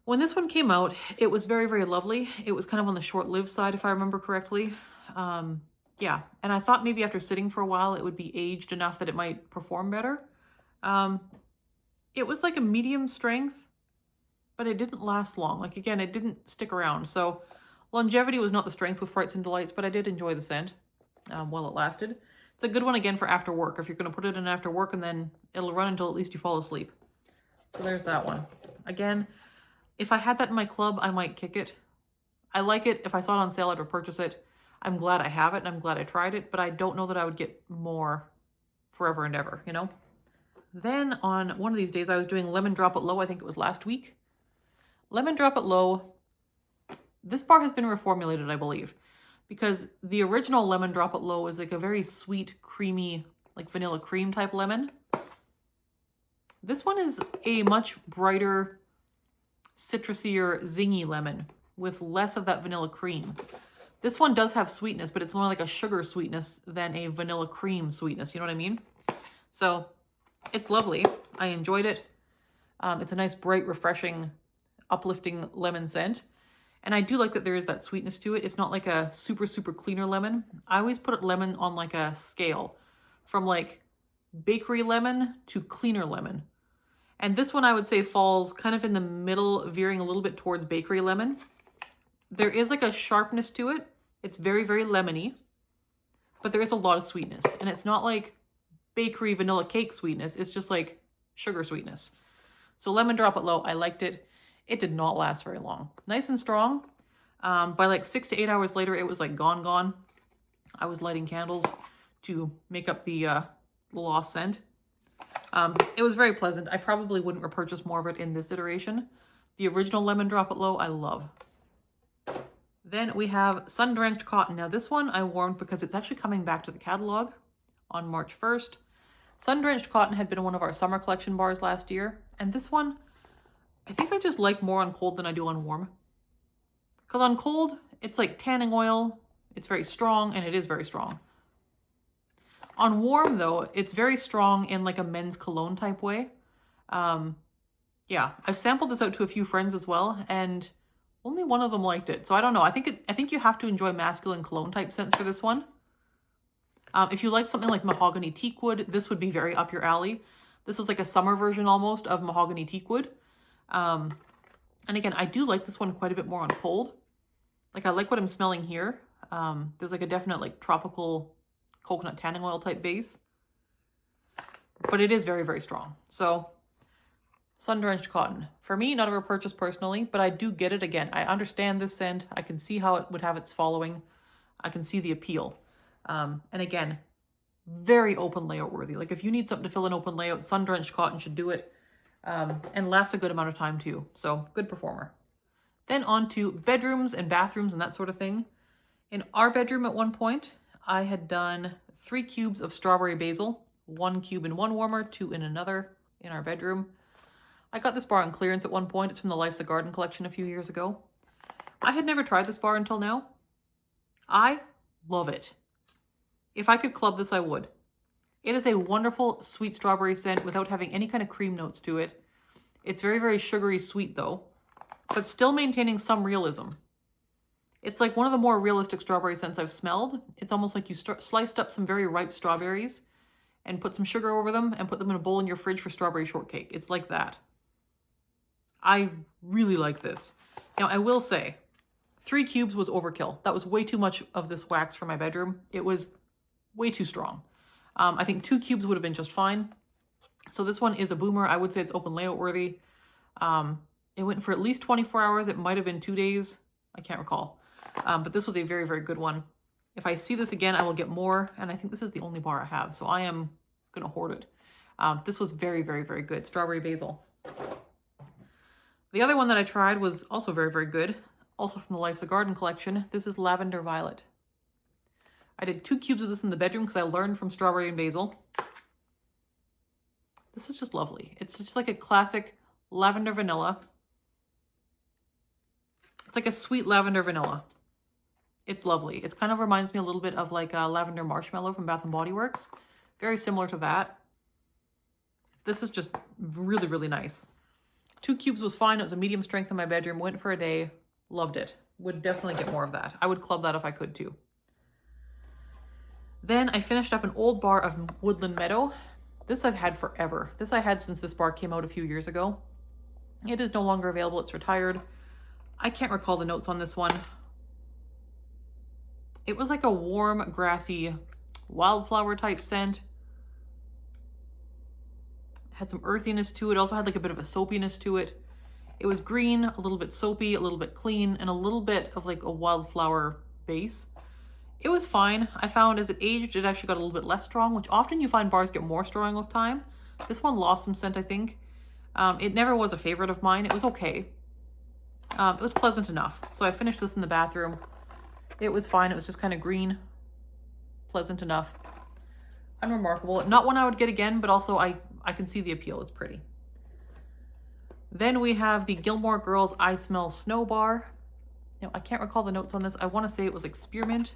When this one came out, it was very, very lovely. It was kind of on the short-lived side, if I remember correctly. Yeah, and I thought maybe after sitting for a while, it would be aged enough that it might perform better. It was like a medium strength, but it didn't last long. Like, again, it didn't stick around. So longevity was not the strength with Frights and Delights, but I did enjoy the scent while it lasted. It's a good one, again, for after work. If you're going to put it in after work, and then it'll run until at least you fall asleep. So there's that one. Again, if I had that in my club, I might kick it. I like it. If I saw it on sale, I'd repurchase it. I'm glad I have it, and I'm glad I tried it, but I don't know that I would get more forever and ever, you know? Then on one of these days, I was doing Lemon Drop It Low. I think it was last week. Lemon Drop It Low. This bar has been reformulated, I believe, because the original Lemon Drop It Low is like a very sweet, creamy, like vanilla cream type lemon. This one is a much brighter, citrusier, zingy lemon with less of that vanilla cream. This one does have sweetness, but it's more like a sugar sweetness than a vanilla cream sweetness. You know what I mean? So it's lovely. I enjoyed it. It's a nice, bright, refreshing, uplifting lemon scent. And I do like that there is that sweetness to it. It's not like a super, super cleaner lemon. I always put lemon on like a scale from like bakery lemon to cleaner lemon. And this one I would say falls kind of in the middle, veering a little bit towards bakery lemon. There is like a sharpness to it. It's very, very lemony, but there is a lot of sweetness. And it's not like bakery vanilla cake sweetness. It's just like sugar sweetness. So Lemon Drop It Low, I liked it. It did not last very long. Nice and strong. By like 6 to 8 hours later, it was like gone. I was lighting candles to make up the lost scent. It was very pleasant. I probably wouldn't repurchase more of it in this iteration. The original Lemon Drop It Low, I love. Then we have Sun Drenched Cotton. Now this one I warmed because it's actually coming back to the catalog on March 1st. Sun Drenched Cotton had been one of our summer collection bars last year. And this one, I think I just like more on cold than I do on warm. Because on cold, it's like tanning oil. It's very strong, and it is very strong. On warm, though, it's very strong in like a men's cologne type way. Yeah, I've sampled this out to a few friends as well, and only one of them liked it. So I don't know. I think you have to enjoy masculine cologne type scents for this one. If you like something like mahogany teakwood, this would be very up your alley. This is like a summer version almost of mahogany teakwood. And again, I do like this one quite a bit more on cold. Like I like what I'm smelling here. There's like a definite like tropical coconut tanning oil type base. But it is very, very strong. So Sun Drenched Cotton. For me, not a repurchase personally, but I do get it again. I understand this scent. I can see how it would have its following. I can see the appeal. And again, very open layout worthy. Like if you need something to fill an open layout, Sun Drenched Cotton should do it. And lasts a good amount of time too. So good performer. Then on to bedrooms and bathrooms and that sort of thing. In our bedroom at one point, I had done 3 cubes of strawberry basil, 1 cube in one warmer, 2 in another in our bedroom. I got this bar on clearance at one point. It's from the Life's a Garden collection a few years ago. I had never tried this bar until now. I love it. If I could club this, I would. It is a wonderful sweet strawberry scent without having any kind of cream notes to it. It's very, very sugary sweet though, but still maintaining some realism. It's like one of the more realistic strawberry scents I've smelled. It's almost like you sliced up some very ripe strawberries and put some sugar over them and put them in a bowl in your fridge for strawberry shortcake. It's like that. I really like this. Now I will say, 3 cubes was overkill. That was way too much of this wax for my bedroom. It was way too strong. I think 2 cubes would have been just fine. So this one is a boomer. I would say it's open layout worthy. It went for at least 24 hours. It might have been 2 days. I can't recall. But this was a very, very good one. If I see this again, I will get more. And I think this is the only bar I have. So I am going to hoard it. This was very, very, very good. Strawberry basil. The other one that I tried was also very, very good. Also from the Life's a Garden collection. This is Lavender Violet. I did 2 cubes of this in the bedroom because I learned from strawberry and basil. This is just lovely. It's just like a classic lavender vanilla. It's like a sweet lavender vanilla. It's lovely. It kind of reminds me a little bit of like a lavender marshmallow from Bath & Body Works. Very similar to that. This is just really, really nice. 2 cubes was fine. It was a medium strength in my bedroom. Went for a day. Loved it. Would definitely get more of that. I would club that if I could too. Then I finished up an old bar of Woodland Meadow. This I've had forever. This I had since this bar came out a few years ago. It is no longer available. It's retired. I can't recall the notes on this one. It was like a warm, grassy, wildflower type scent. Had some earthiness to it. Also had like a bit of a soapiness to it. It was green, a little bit soapy, a little bit clean, and a little bit of like a wildflower base. It was fine. I found as it aged, it actually got a little bit less strong, which often you find bars get more strong with time. This one lost some scent, I think. It never was a favorite of mine. It was okay. It was pleasant enough. So I finished this in the bathroom. It was fine. It was just kind of green, pleasant enough. Unremarkable. Not one I would get again, but also I can see the appeal. It's pretty. Then we have the Gilmore Girls I Smell Snow Bar. Now, I can't recall the notes on this. I want to say it was like spearmint.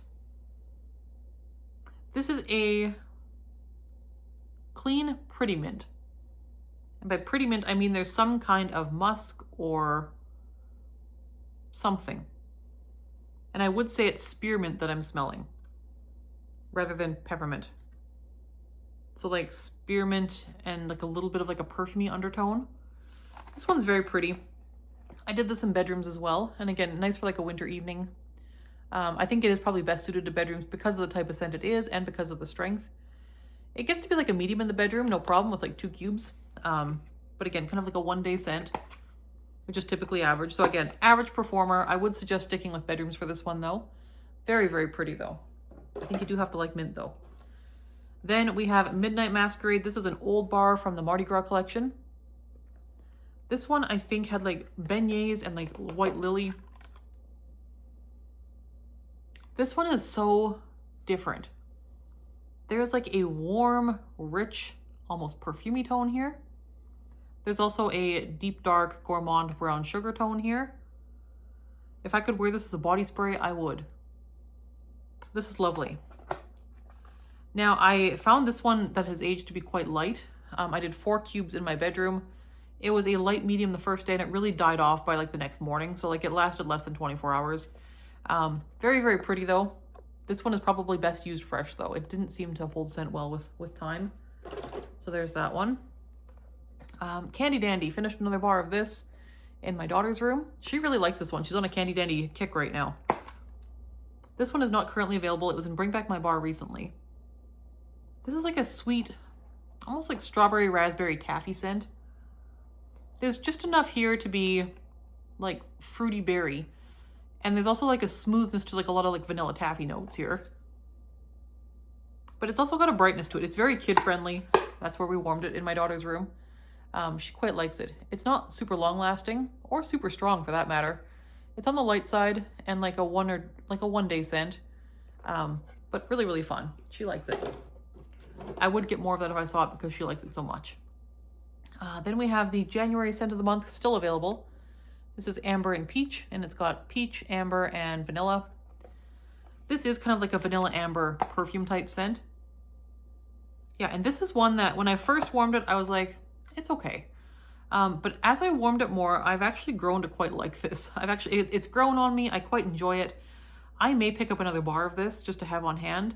This is a clean pretty mint. And by pretty mint, I mean there's some kind of musk or something. And I would say it's spearmint that I'm smelling rather than peppermint. So like spearmint and like a little bit of like a perfumey undertone. This one's very pretty. I did this in bedrooms as well. And again, nice for like a winter evening. I think it is probably best suited to bedrooms because of the type of scent it is and because of the strength. It gets to be like a medium in the bedroom, no problem, with like 2 cubes. But again, kind of like a one-day scent, which is typically average. So again, average performer. I would suggest sticking with bedrooms for this one though. Very, very pretty though. I think you do have to like mint though. Then we have Midnight Masquerade. This is an old bar from the Mardi Gras collection. This one I think had like beignets and like white lily. This one is so different. There's like a warm, rich, almost perfumey tone here. There's also a deep, dark, gourmand brown sugar tone here. If I could wear this as a body spray, I would. This is lovely. Now, I found this one that has aged to be quite light. I did 4 cubes in my bedroom. It was a light medium the first day, and it really died off by like the next morning. So like it lasted less than 24 hours. Very, very pretty though. This one is probably best used fresh though. It didn't seem to hold scent well with time. So there's that one. Candy Dandy. Finished another bar of this in my daughter's room. She really likes this one. She's on a Candy Dandy kick right now. This one is not currently available. It was in Bring Back My Bar recently. This is like a sweet, almost like strawberry raspberry taffy scent. There's just enough here to be like fruity berry. And there's also like a smoothness to like a lot of like vanilla taffy notes here. But it's also got a brightness to it. It's very kid friendly. That's where we warmed it in my daughter's room. She quite likes it. It's not super long lasting or super strong for that matter. It's on the light side and like a one day scent. But really, really fun. She likes it. I would get more of that if I saw it because she likes it so much. Then we have the January scent of the month still available. This is Amber and Peach, and it's got peach, amber, and vanilla. This is kind of like a vanilla amber perfume type scent. Yeah, and this is one that when I first warmed it, I was like, it's okay. But as I warmed it more, I've actually grown to quite like this. It's grown on me. I quite enjoy it. I may pick up another bar of this just to have on hand.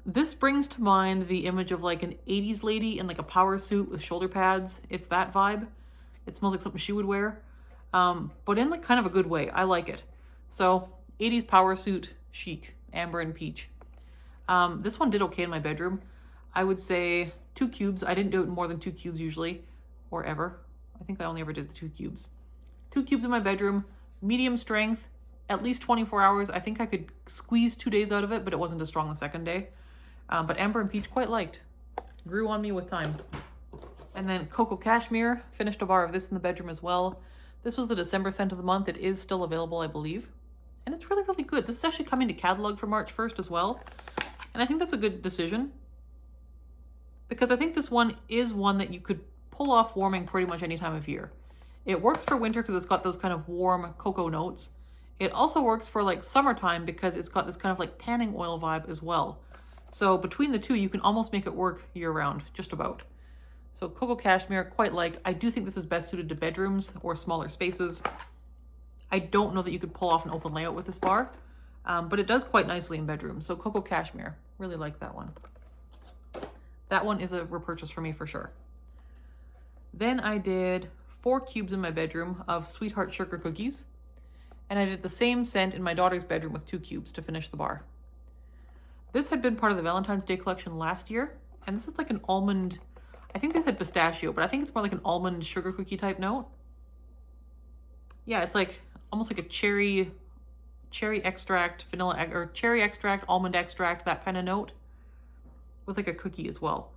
This brings to mind the image of like an 80s lady in like a power suit with shoulder pads. It's that vibe. It smells like something she would wear. But in like kind of a good way. I like it. So 80s power suit chic, Amber and Peach. This one did okay in my bedroom. I would say 2 cubes. I didn't do it more than 2 cubes usually, or ever. I think I only ever did the 2 cubes. 2 cubes in my bedroom, medium strength, at least 24 hours. I think I could squeeze 2 days out of it, but it wasn't as strong the second day. But Amber and Peach quite liked. Grew on me with time. And then Cocoa Cashmere. Finished a bar of this in the bedroom as well. This was the December scent of the month. It is still available, I believe. And it's really, really good. This is actually coming to catalog for March 1st as well. And I think that's a good decision. Because I think this one is one that you could pull off warming pretty much any time of year. It works for winter because it's got those kind of warm cocoa notes. It also works for like summertime because it's got this kind of like tanning oil vibe as well. So between the two, you can almost make it work year round, just about. So Cocoa Cashmere, quite like. I do think this is best suited to bedrooms or smaller spaces. I don't know that you could pull off an open layout with this bar, but it does quite nicely in bedrooms. So Cocoa Cashmere, really like that one. That one is a repurchase for me for sure. Then I did 4 cubes in my bedroom of Sweetheart Sugar Cookies. And I did the same scent in my daughter's bedroom with 2 cubes to finish the bar. This had been part of the Valentine's Day collection last year. And this is like an almond, I think they said pistachio, but I think it's more like an almond sugar cookie type note. Yeah, it's like almost like a cherry extract, vanilla, or cherry extract, almond extract, that kind of note. With like a cookie as well.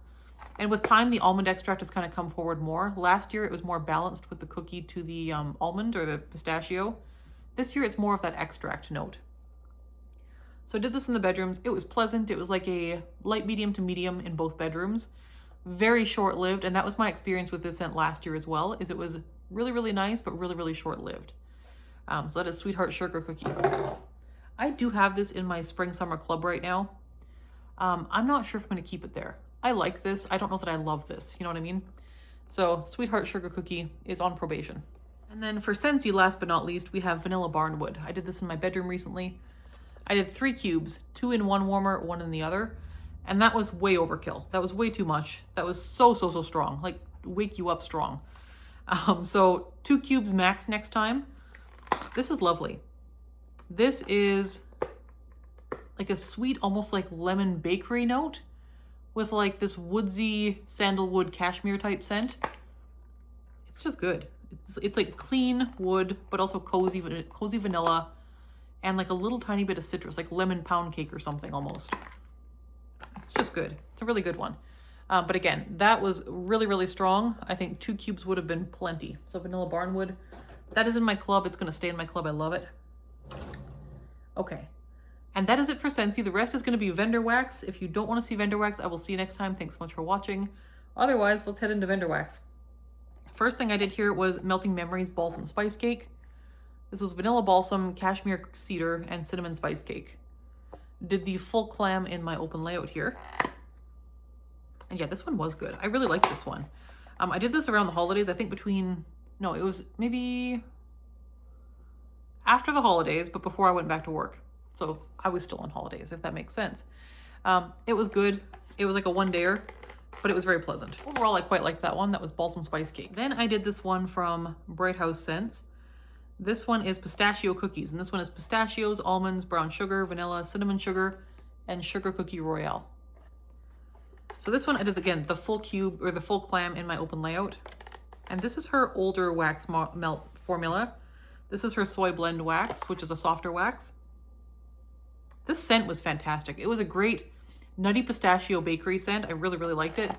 And with time, the almond extract has kind of come forward more. Last year, it was more balanced with the cookie to the almond or the pistachio. This year, it's more of that extract note. So I did this in the bedrooms. It was pleasant. It was like a light medium to medium in both bedrooms. Very short-lived, and that was my experience with this scent last year as well, is it was really, really nice, but really, really short-lived. So that is Sweetheart Sugar Cookie. I do have this in my Spring Summer Club right now. I'm not sure if I'm going to keep it there. I like this. I don't know that I love this. You know what I mean? So Sweetheart Sugar Cookie is on probation. And then for Scentsy, last but not least, we have Vanilla Barnwood. I did this in my bedroom recently. I did 3 cubes, 2 in one warmer, 1 in the other. And that was way overkill. That was way too much. That was so strong. Like, wake you up strong. So 2 cubes max next time. This is lovely. This is like a sweet, almost like lemon bakery note with like this woodsy sandalwood cashmere type scent. It's just good. It's like clean wood, but also cozy vanilla, and like a little tiny bit of citrus, like lemon pound cake or something almost. It's just good. It's a really good one. But again, that was really, really strong. I think 2 cubes would have been plenty. So Vanilla Barnwood, that is in my club. It's going to stay in my club. I love it. Okay. And that is it for Scentsy. The rest is going to be vendor wax. If you don't want to see vendor wax, I will see you next time. Thanks so much for watching. Otherwise, let's head into vendor wax. First thing I did here was Melting Memories Balsam Spice Cake. This was vanilla balsam, cashmere cedar, and cinnamon spice cake. Did the full clam in my open layout here. And yeah, this one was good. I really liked this one. I did this around the holidays, I think between, no, it was maybe after the holidays, but before I went back to work. So I was still on holidays, if that makes sense. It was good. It was like a one-dayer, but it was very pleasant. Overall, I quite liked that one. That was Balsam Spice Cake. Then I did this one from Bright House Scents. This one is pistachio cookies, and this one is pistachios, almonds, brown sugar, vanilla, cinnamon sugar, and sugar cookie royale. So this one I did, again, the full cube or the full clam in my open layout. And this is her older wax melt formula. This is her soy blend wax, which is a softer wax. This scent was fantastic. It was a great nutty pistachio bakery scent. I really, really liked it.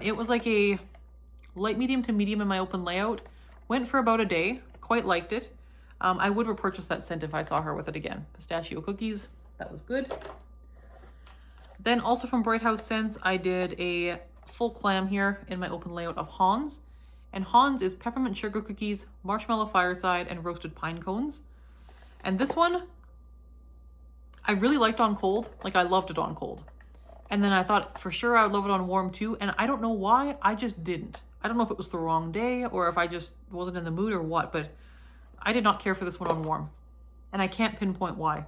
It was like a light medium to medium in my open layout. Went for about a day. Quite liked it. I would repurchase that scent if I saw her with it again. Pistachio cookies, that was good. Then also from Bright House Scents, I did a full clam here in my open layout of Hans. And Hans is peppermint sugar cookies, marshmallow fireside, and roasted pine cones. And this one, I really liked on cold. Like, I loved it on cold. And then I thought for sure I would love it on warm too. And I don't know why, I just didn't. I don't know if it was the wrong day or if I just wasn't in the mood or what, but I did not care for this one on warm. And I can't pinpoint why.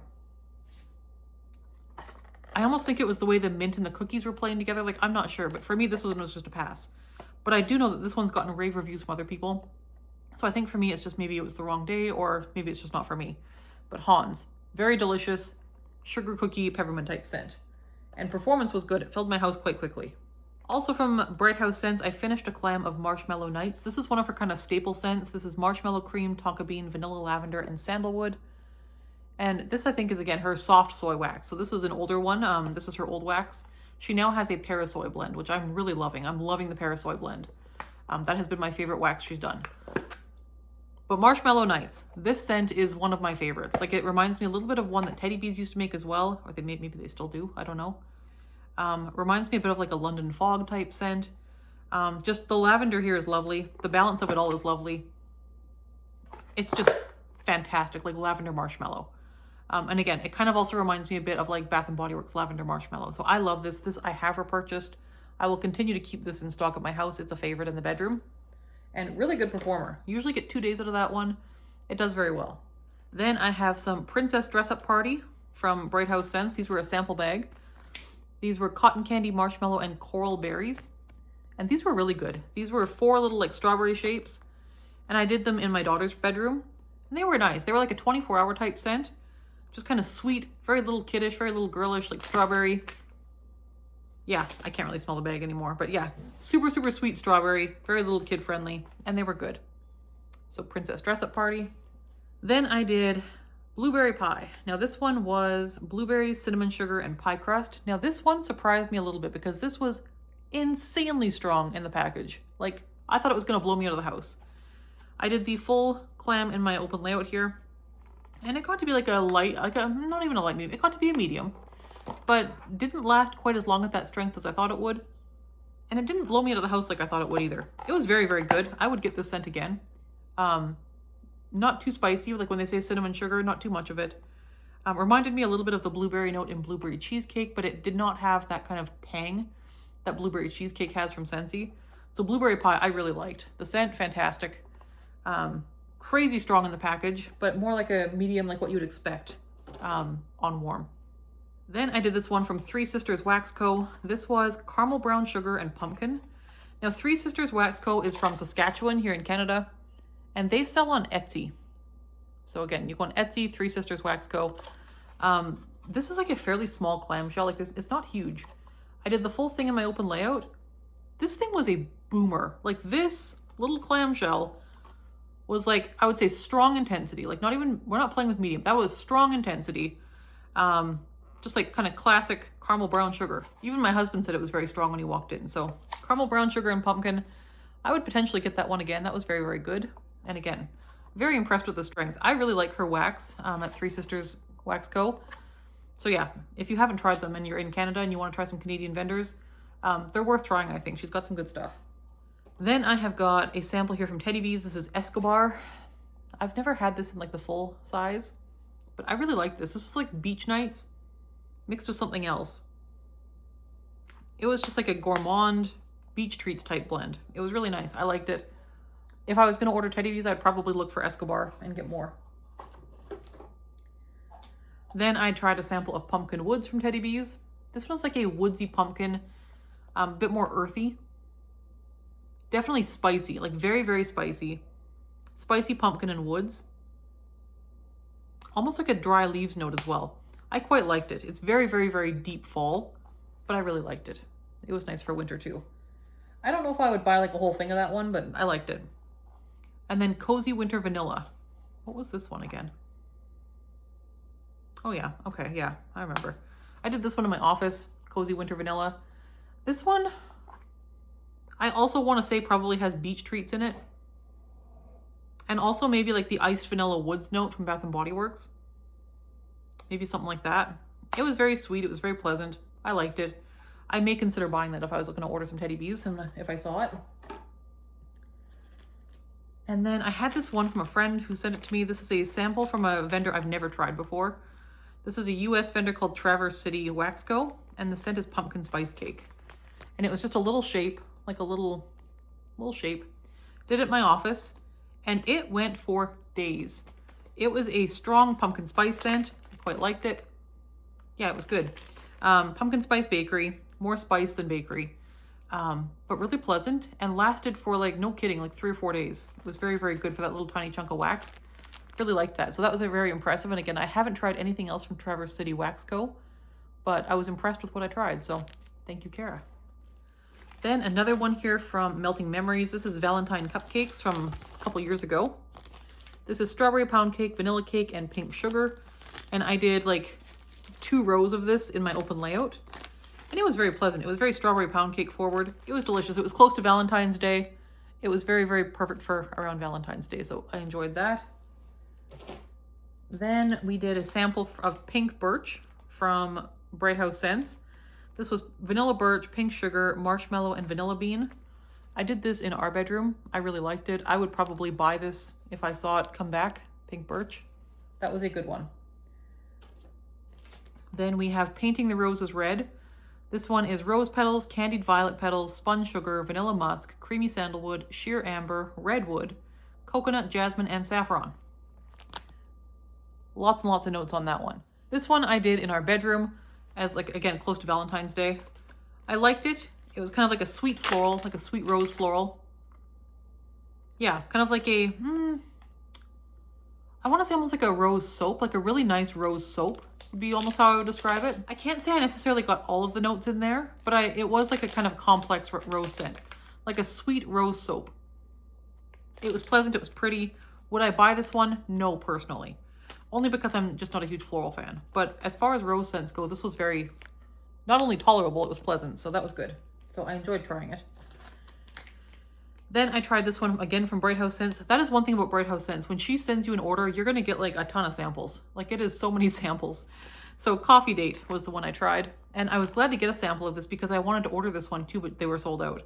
I almost think it was the way the mint and the cookies were playing together. Like, I'm not sure, but for me, this one was just a pass. But I do know that this one's gotten rave reviews from other people. So I think for me, it's just maybe it was the wrong day or maybe it's just not for me. But Hans, very delicious, sugar cookie, peppermint type scent. And performance was good. It filled my house quite quickly. Also from Bright House Scents, I finished a clam of Marshmallow Nights. This is one of her kind of staple scents. This is marshmallow cream, tonka bean, vanilla lavender, and sandalwood. And this, I think, is, again, her soft soy wax. So this is an older one. This is her old wax. She now has a Parasoy blend, which I'm really loving. I'm loving the Parasoy blend. That has been my favorite wax she's done. But Marshmallow Nights, this scent is one of my favorites. Like, it reminds me a little bit of one that Teddy Bees used to make as well. Or maybe they still do. I don't know. Reminds me a bit of like a London Fog type scent. Just the lavender here is lovely. The balance of it all is lovely. It's just fantastic, like lavender marshmallow. And again, it kind of also reminds me a bit of like Bath & Body Works lavender marshmallow. So I love this. This I have repurchased. I will continue to keep this in stock at my house. It's a favorite in the bedroom. And really good performer. Usually get 2 days out of that one. It does very well. Then I have some Princess Dress Up Party from Bright House Scents. These were a sample bag. These were cotton candy, marshmallow, and coral berries. And these were really good. These were 4 little like strawberry shapes. And I did them in my daughter's bedroom. And they were nice. They were like a 24-hour type scent. Just kind of sweet, very little kiddish, very little girlish, like strawberry. Yeah, I can't really smell the bag anymore. But yeah, super, super sweet strawberry. Very little kid friendly. And they were good. So Princess Dress Up Party. Then I did Blueberry Pie. Now this one was blueberries, cinnamon sugar, and pie crust. Now this one surprised me a little bit because this was insanely strong in the package. Like, I thought it was going to blow me out of the house. I did the full clam in my open layout here. And it got to be like a light, not even a light medium, it got to be a medium, but didn't last quite as long at that strength as I thought it would. And it didn't blow me out of the house like I thought it would either. It was very, very good. I would get this scent again. Not too spicy, like when they say cinnamon sugar, not too much of it. Reminded me a little bit of the blueberry note in blueberry cheesecake, but it did not have that kind of tang that blueberry cheesecake has from Scentsy. So blueberry pie, I really liked. The scent, fantastic. Crazy strong in the package, but more like a medium, like what you would expect on warm. Then I did this one from Three Sisters Wax Co. This was caramel brown sugar and pumpkin. Now, Three Sisters Wax Co. is from Saskatchewan here in Canada, and they sell on Etsy. So again, you go on Etsy, Three Sisters Wax Co. This is like a fairly small clamshell, like this, it's not huge. I did the full thing in my open layout. This thing was a boomer. Like this little clamshell was like, I would say strong intensity. Like not even, we're not playing with medium. That was strong intensity. Just like kind of classic caramel brown sugar. Even my husband said it was very strong when he walked in. So caramel brown sugar and pumpkin, I would potentially get that one again. That was very, very good. And again, very impressed with the strength. I really like her wax at Three Sisters Wax Co. So yeah, if you haven't tried them and you're in Canada and you want to try some Canadian vendors, they're worth trying, I think. She's got some good stuff. Then I have got a sample here from Teddy Bees. This is Escobar. I've never had this in like the full size, but I really like this. This was like beach nights mixed with something else. It was just like a gourmand beach treats type blend. It was really nice. I liked it. If I was going to order Teddy Bees, I'd probably look for Escobar and get more. Then I tried a sample of Pumpkin Woods from Teddy Bees. This one's like a woodsy pumpkin, a bit more earthy. Definitely spicy, like very, very spicy. Spicy pumpkin and woods. Almost like a dry leaves note as well. I quite liked it. It's very, very, very deep fall, but I really liked it. It was nice for winter too. I don't know if I would buy like a whole thing of that one, but I liked it. And then Cozy Winter Vanilla. What was this one again? Oh yeah, okay, yeah, I remember. I did this one in my office, Cozy Winter Vanilla. This one, I also want to say probably has beach treats in it. And also maybe like the iced vanilla woods note from Bath & Body Works. Maybe something like that. It was very sweet, it was very pleasant. I liked it. I may consider buying that if I was looking to order some Teddy Bees and if I saw it. And then I had this one from a friend who sent it to me. This is a sample from a vendor I've never tried before. This is a US vendor called Traverse City Wax Co. And the scent is pumpkin spice cake. And it was just a little shape, like a little shape. Did it in my office and it went for days. It was a strong pumpkin spice scent. I quite liked it. Yeah, it was good. Pumpkin spice bakery, more spice than bakery. But really pleasant and lasted for like, no kidding, like 3 or 4 days. It was very, very good for that little tiny chunk of wax. Really liked that. So that was a very impressive. And again, I haven't tried anything else from Traverse City Wax Co. But I was impressed with what I tried. So thank you, Kara. Then another one here from Melting Memories. This is Valentine Cupcakes from a couple years ago. This is strawberry pound cake, vanilla cake, and pink sugar. And I did like 2 rows of this in my open layout. And it was very pleasant. It was very strawberry pound cake forward. It was delicious. It was close to Valentine's Day. It was very, very perfect for around Valentine's Day. So I enjoyed that. Then we did a sample of pink birch from Bright House Scents. This was vanilla birch, pink sugar, marshmallow, and vanilla bean. I did this in our bedroom. I really liked it. I would probably buy this if I saw it come back, pink birch. That was a good one. Then we have Painting the Roses Red. This one is rose petals, candied violet petals, spun sugar, vanilla musk, creamy sandalwood, sheer amber, redwood, coconut, jasmine, and saffron. Lots and lots of notes on that one. This one I did in our bedroom as like, again, close to Valentine's Day. I liked it. It was kind of like a sweet floral, like a sweet rose floral. Yeah, kind of like a, I want to say almost like a rose soap, like a really nice rose soap would be almost how I would describe it. I can't say I necessarily got all of the notes in there, but it was like a kind of complex rose scent, like a sweet rose soap. It was pleasant, it was pretty. Would I buy this one? No, personally. Only because I'm just not a huge floral fan. But as far as rose scents go, this was very, not only tolerable, it was pleasant. So that was good. So I enjoyed trying it. Then I tried this one again from Bright House Scents. That is one thing about Bright House Scents. When she sends you an order, you're going to get like a ton of samples. Like it is so many samples. So Coffee Date was the one I tried. And I was glad to get a sample of this because I wanted to order this one too, but they were sold out.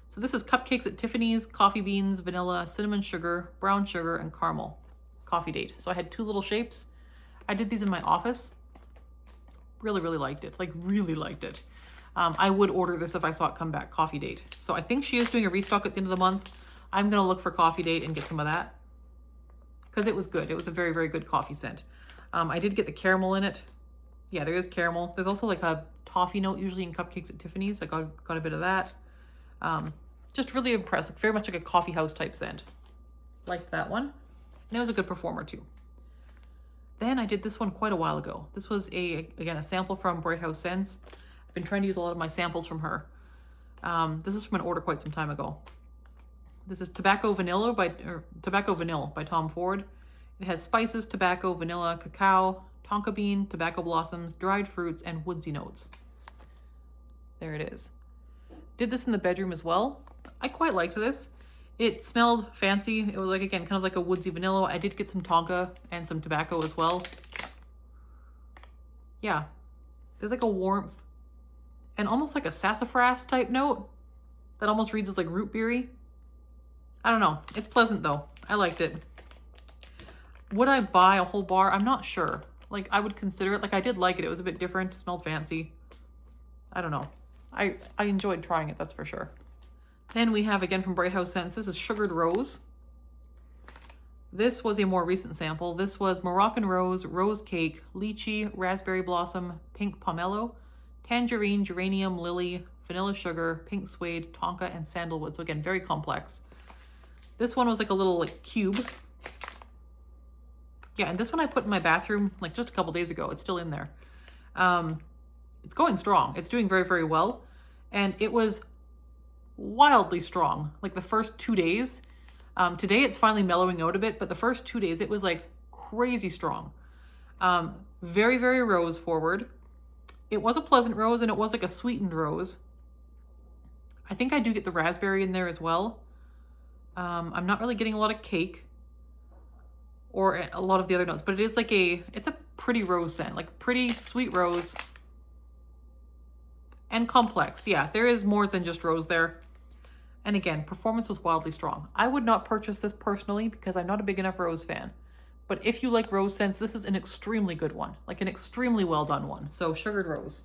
So this is Cupcakes at Tiffany's, coffee beans, vanilla, cinnamon sugar, brown sugar, and caramel. Coffee Date. So I had 2 little shapes. I did these in my office. Really, really liked it. Like really liked it. I would order this if I saw it come back, Coffee Date. So I think she is doing a restock at the end of the month. I'm going to look for Coffee Date and get some of that. Because it was good. It was a very, very good coffee scent. I did get the caramel in it. Yeah, there is caramel. There's also like a toffee note usually in Cupcakes at Tiffany's. I got a bit of that. Just really impressed. Like, very much like a coffee house type scent. Liked that one. And it was a good performer too. Then I did this one quite a while ago. This was again a sample from Bright House Scents. I've been trying to use a lot of my samples from her. This is from an order quite some time ago. This is Tobacco Vanilla by Tom Ford. It has spices, tobacco, vanilla, cacao, tonka bean, tobacco blossoms, dried fruits, and woodsy notes. There it is. Did this in the bedroom as well. I quite liked this. It smelled fancy. It was like, again, kind of like a woodsy vanilla. I did get some tonka and some tobacco as well. Yeah. There's like a warmth and almost like a sassafras type note that almost reads as like root beery. I don't know. It's pleasant though. I liked it. Would I buy a whole bar? I'm not sure. Like I would consider it. Like I did like it. It was a bit different. It smelled fancy. I don't know. I enjoyed trying it, that's for sure. Then we have again from Bright House Scents. This is Sugared Rose. This was a more recent sample. This was Moroccan Rose, Rose Cake, Lychee, Raspberry Blossom, Pink Pomelo, Tangerine, Geranium, Lily, Vanilla Sugar, Pink Suede, Tonka, and Sandalwood. So again, very complex. This one was like a little like cube. Yeah, and this one I put in my bathroom like just a couple days ago. It's still in there. It's going strong. It's doing very, very well. And it was wildly strong. Like the first 2 days. Today it's finally mellowing out a bit, but the first 2 days it was like crazy strong. Very, very rose forward. It was a pleasant rose and it was like a sweetened rose. I think I do get the raspberry in there as well. I'm not really getting a lot of cake or a lot of the other notes, but it is like it's a pretty rose scent, like pretty sweet rose and complex. Yeah, there is more than just rose there. And again, performance was wildly strong. I would not purchase this personally because I'm not a big enough rose fan. But if you like rose scents, this is an extremely good one, like an extremely well done one. So Sugared Rose.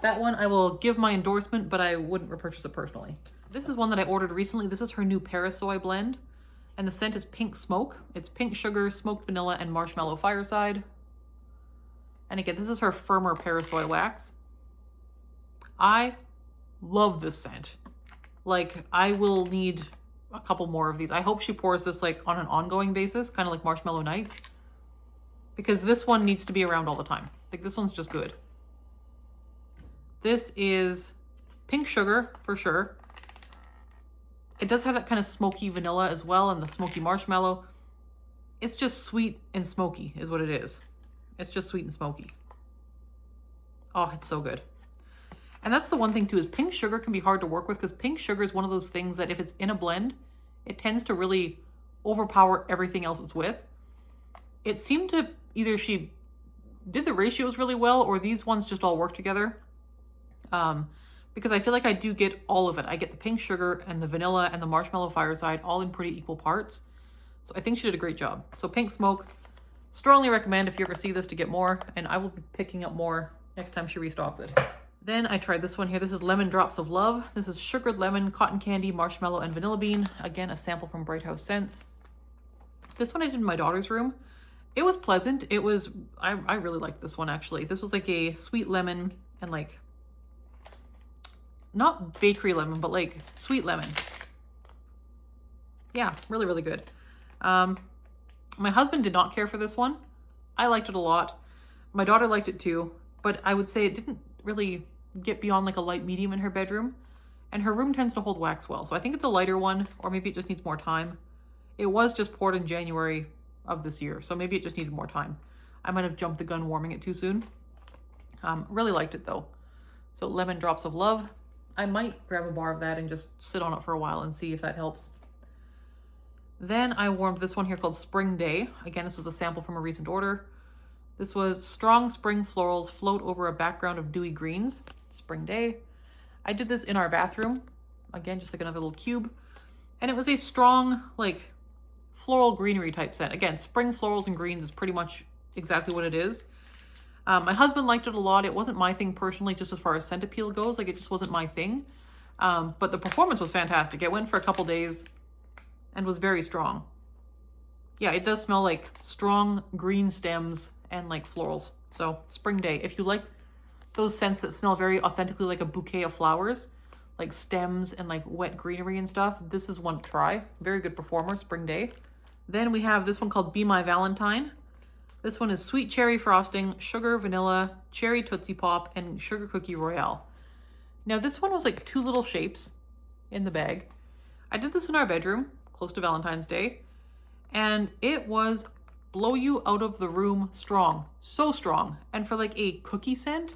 That one I will give my endorsement, but I wouldn't repurchase it personally. This is one that I ordered recently. This is her new Parasoy blend. And the scent is Pink Smoke. It's pink sugar, smoked vanilla, and marshmallow fireside. And again, this is her firmer Parasoy wax. I love this scent. Like, I will need a couple more of these. I hope she pours this like on an ongoing basis, kind of like Marshmallow Nights. Because this one needs to be around all the time. Like, this one's just good. This is pink sugar, for sure. It does have that kind of smoky vanilla as well and the smoky marshmallow. It's just sweet and smoky is what it is. It's just sweet and smoky. Oh, it's so good. And that's the one thing too, is pink sugar can be hard to work with because pink sugar is one of those things that if it's in a blend, it tends to really overpower everything else it's with. It seemed to either she did the ratios really well or these ones just all work together. Because I feel like I do get all of it. I get the pink sugar and the vanilla and the marshmallow fireside all in pretty equal parts. So I think she did a great job. So Pink Smoke, strongly recommend if you ever see this to get more, and I will be picking up more next time she restocks it. Then I tried this one here. This is Lemon Drops of Love. This is sugared lemon, cotton candy, marshmallow, and vanilla bean. Again, a sample from Bright House Scents. This one I did in my daughter's room. It was pleasant. It was, I really liked this one actually. This was like a sweet lemon and like, not bakery lemon, but like sweet lemon. Yeah, really, really good. My husband did not care for this one. I liked it a lot. My daughter liked it too, but I would say it didn't really get beyond like a light medium in her bedroom. And her room tends to hold wax well. So I think it's a lighter one, or maybe it just needs more time. It was just poured in January of this year, so maybe it just needed more time. I might have jumped the gun warming it too soon. Really liked it though. So Lemon Drops of Love. I might grab a bar of that and just sit on it for a while and see if that helps. Then I warmed this one here called Spring Day. Again, this was a sample from a recent order. This was strong spring florals float over a background of dewy greens. Spring Day. I did this in our bathroom. Again, just like another little cube. And it was a strong, like, floral greenery type scent. Again, spring florals and greens is pretty much exactly what it is. My husband liked it a lot. It wasn't my thing personally, just as far as scent appeal goes. Like, it just wasn't my thing. But the performance was fantastic. It went for a couple days and was very strong. Yeah, it does smell like strong green stems and like florals. So Spring Day, if you like those scents that smell very authentically like a bouquet of flowers, like stems and like wet greenery and stuff, this is one to try. Very good performer, Spring Day. Then we have this one called Be My Valentine. This one is sweet cherry frosting, sugar, vanilla, cherry Tootsie Pop, and sugar cookie royale. Now this one was like 2 little shapes in the bag. I did this in our bedroom, close to Valentine's Day, and it was blow you out of the room strong. So strong. And for like a cookie scent,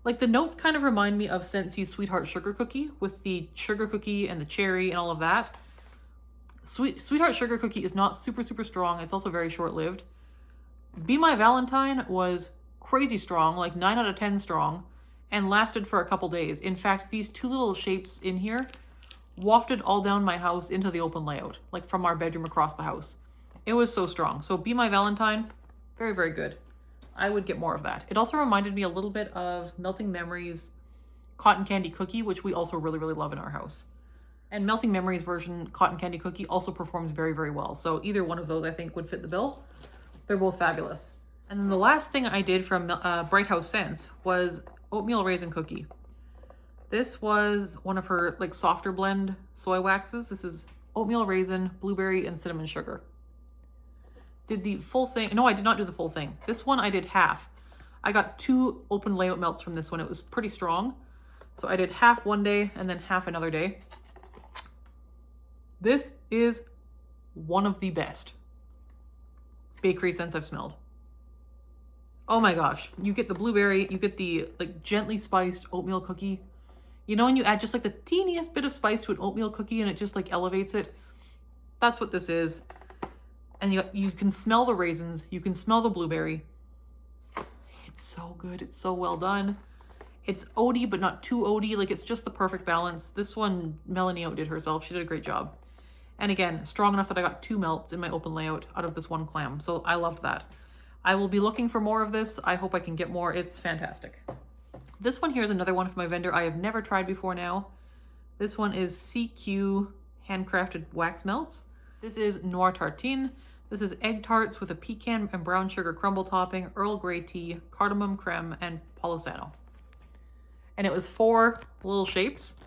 like the notes kind of remind me of Scentsy's Sweetheart Sugar Cookie with the sugar cookie and the cherry and all of that. Sweetheart Sugar Cookie is not super, super strong. It's also very short-lived. Be My Valentine was crazy strong, like 9 out of 10 strong, and lasted for a couple days. In fact, these 2 little shapes in here wafted all down my house into the open layout, like from our bedroom across the house. It was so strong. So Be My Valentine, very, very good. I would get more of that. It also reminded me a little bit of Melting Memories Cotton Candy Cookie, which we also really, really love in our house. And Melting Memories version Cotton Candy Cookie also performs very, very well. So either one of those I think would fit the bill. They're both fabulous. And then the last thing I did from Bright House Scents was Oatmeal Raisin Cookie. This was one of her like softer blend soy waxes. This is oatmeal raisin, blueberry, and cinnamon sugar. Did the full thing. No, I did not do the full thing. This one I did half. I got 2 open layout melts from this one. It was pretty strong. So I did half one day and then half another day. This is one of the best bakery scents I've smelled. Oh my gosh. You get the blueberry, you get the like gently spiced oatmeal cookie. You know when you add just like the teeniest bit of spice to an oatmeal cookie and it just like elevates it? That's what this is. And you can smell the raisins, you can smell the blueberry. It's so good, it's so well done. It's oaty, but not too oaty, like it's just the perfect balance. This one, Melanie outdid herself, she did a great job. And again, strong enough that I got 2 melts in my open layout out of this one clam, so I loved that. I will be looking for more of this, I hope I can get more, it's fantastic. This one here is another one from my vendor I have never tried before now. This one is CQ handcrafted wax melts. This is Noir Tartine. This is egg tarts with a pecan and brown sugar crumble topping, Earl Grey tea, cardamom creme, and Polisano. And it was 4 little shapes.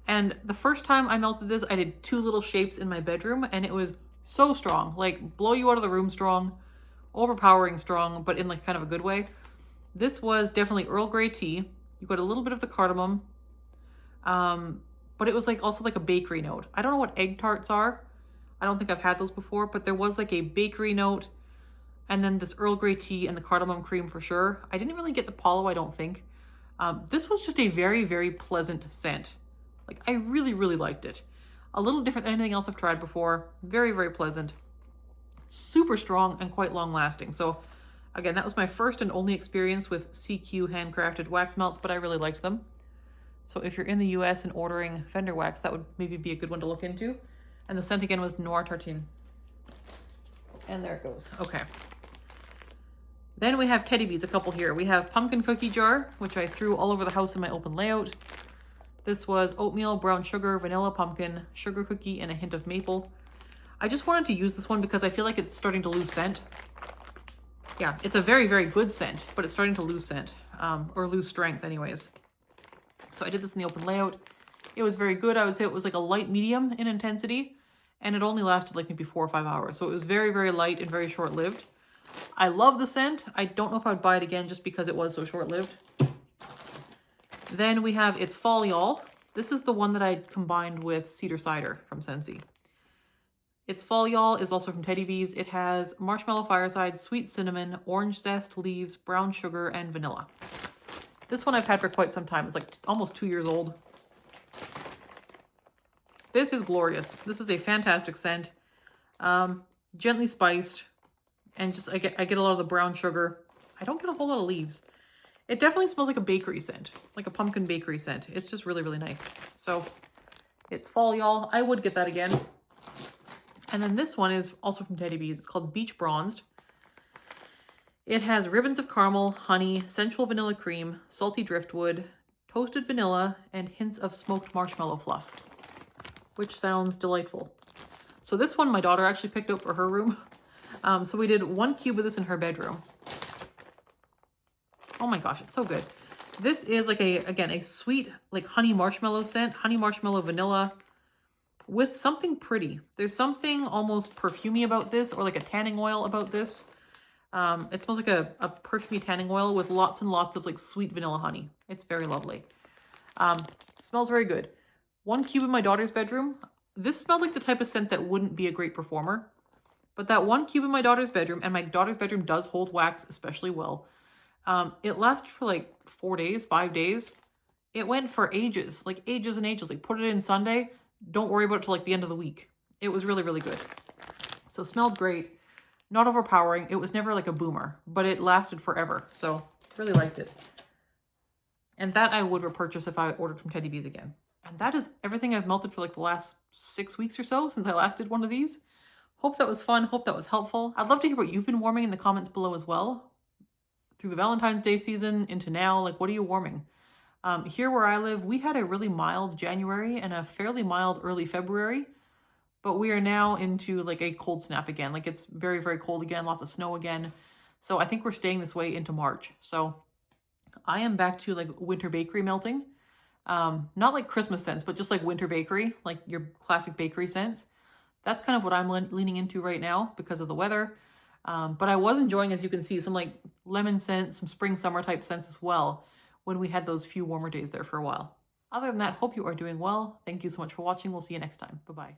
And the first time I melted this, I did 2 little shapes in my bedroom, and it was so strong, like blow you out of the room strong, overpowering strong, but in like kind of a good way. This was definitely Earl Grey tea. You got a little bit of the cardamom, but it was like also like a bakery note. I don't know what egg tarts are. I don't think I've had those before, but there was like a bakery note, and then this Earl Grey tea and the cardamom cream for sure. I didn't really get the Palo, I don't think. This was just a very, very pleasant scent. Like I really, really liked it. A little different than anything else I've tried before. Very, very pleasant. Super strong and quite long lasting. So again, that was my first and only experience with CQ handcrafted wax melts, but I really liked them. So if you're in the US and ordering vendor wax, that would maybe be a good one to look into. And the scent again was Noir Tartine. And there it goes. Okay. Then we have Teddy Bees, a couple here. We have Pumpkin Cookie Jar, which I threw all over the house in my open layout. This was oatmeal, brown sugar, vanilla pumpkin, sugar cookie, and a hint of maple. I just wanted to use this one because I feel like it's starting to lose scent. Yeah, it's a very, very good scent, but it's starting to lose scent, or lose strength anyways. So I did this in the open layout. It was very good. I would say it was like a light medium in intensity, and it only lasted like maybe 4 or 5 hours. So it was very, very light and very short-lived. I love the scent. I don't know if I would buy it again just because it was so short-lived. Then we have It's Fall Y'all. This is the one that I combined with Cedar Cider from Scentsy. It's Fall Y'all is also from Teddy Bees. It has marshmallow fireside, sweet cinnamon, orange zest, leaves, brown sugar, and vanilla. This one I've had for quite some time. It's like almost 2 years old. This is glorious. This is a fantastic scent. Gently spiced, and just I get a lot of the brown sugar. I don't get a whole lot of leaves. It definitely smells like a bakery scent, like a pumpkin bakery scent. It's just really, really nice. So it's fall, y'all. I would get that again. And then this one is also from Teddy Bees. It's called Beach Bronzed. It has ribbons of caramel, honey, sensual vanilla cream, salty driftwood, toasted vanilla, and hints of smoked marshmallow fluff, which sounds delightful. So this one my daughter actually picked out for her room. So we did 1 cube of this in her bedroom. Oh my gosh, it's so good. This is like a sweet, like honey marshmallow scent, honey marshmallow vanilla with something pretty. There's something almost perfumey about this, or like a tanning oil about this. It smells like a perfumey tanning oil with lots and lots of like sweet vanilla honey. It's very lovely. Smells very good. 1 cube in my daughter's bedroom. This smelled like the type of scent that wouldn't be a great performer. But that 1 cube in my daughter's bedroom, and my daughter's bedroom does hold wax especially well. It lasted for like 4 days, 5 days. It went for ages, like ages and ages. Like put it in Sunday, don't worry about it till like the end of the week. It was really, really good. So smelled great, not overpowering. It was never like a boomer, but it lasted forever. So really liked it. And that I would repurchase if I ordered from Teddy Bees again. And that is everything I've melted for like the last 6 weeks or so since I last did one of these. Hope that was fun. Hope that was helpful. I'd love to hear what you've been warming in the comments below as well. Through the Valentine's Day season into now, like what are you warming? Here where I live, we had a really mild January and a fairly mild early February, but we are now into like a cold snap again. Like it's very, very cold again, lots of snow again. So I think we're staying this way into March. So I am back to like winter bakery melting. Not like Christmas scents, but just like winter bakery, like your classic bakery scents. That's kind of what I'm leaning into right now because of the weather. But I was enjoying, as you can see, some like lemon scents, some spring, summer type scents as well when we had those few warmer days there for a while. Other than that, hope you are doing well. Thank you so much for watching. We'll see you next time. Bye-bye.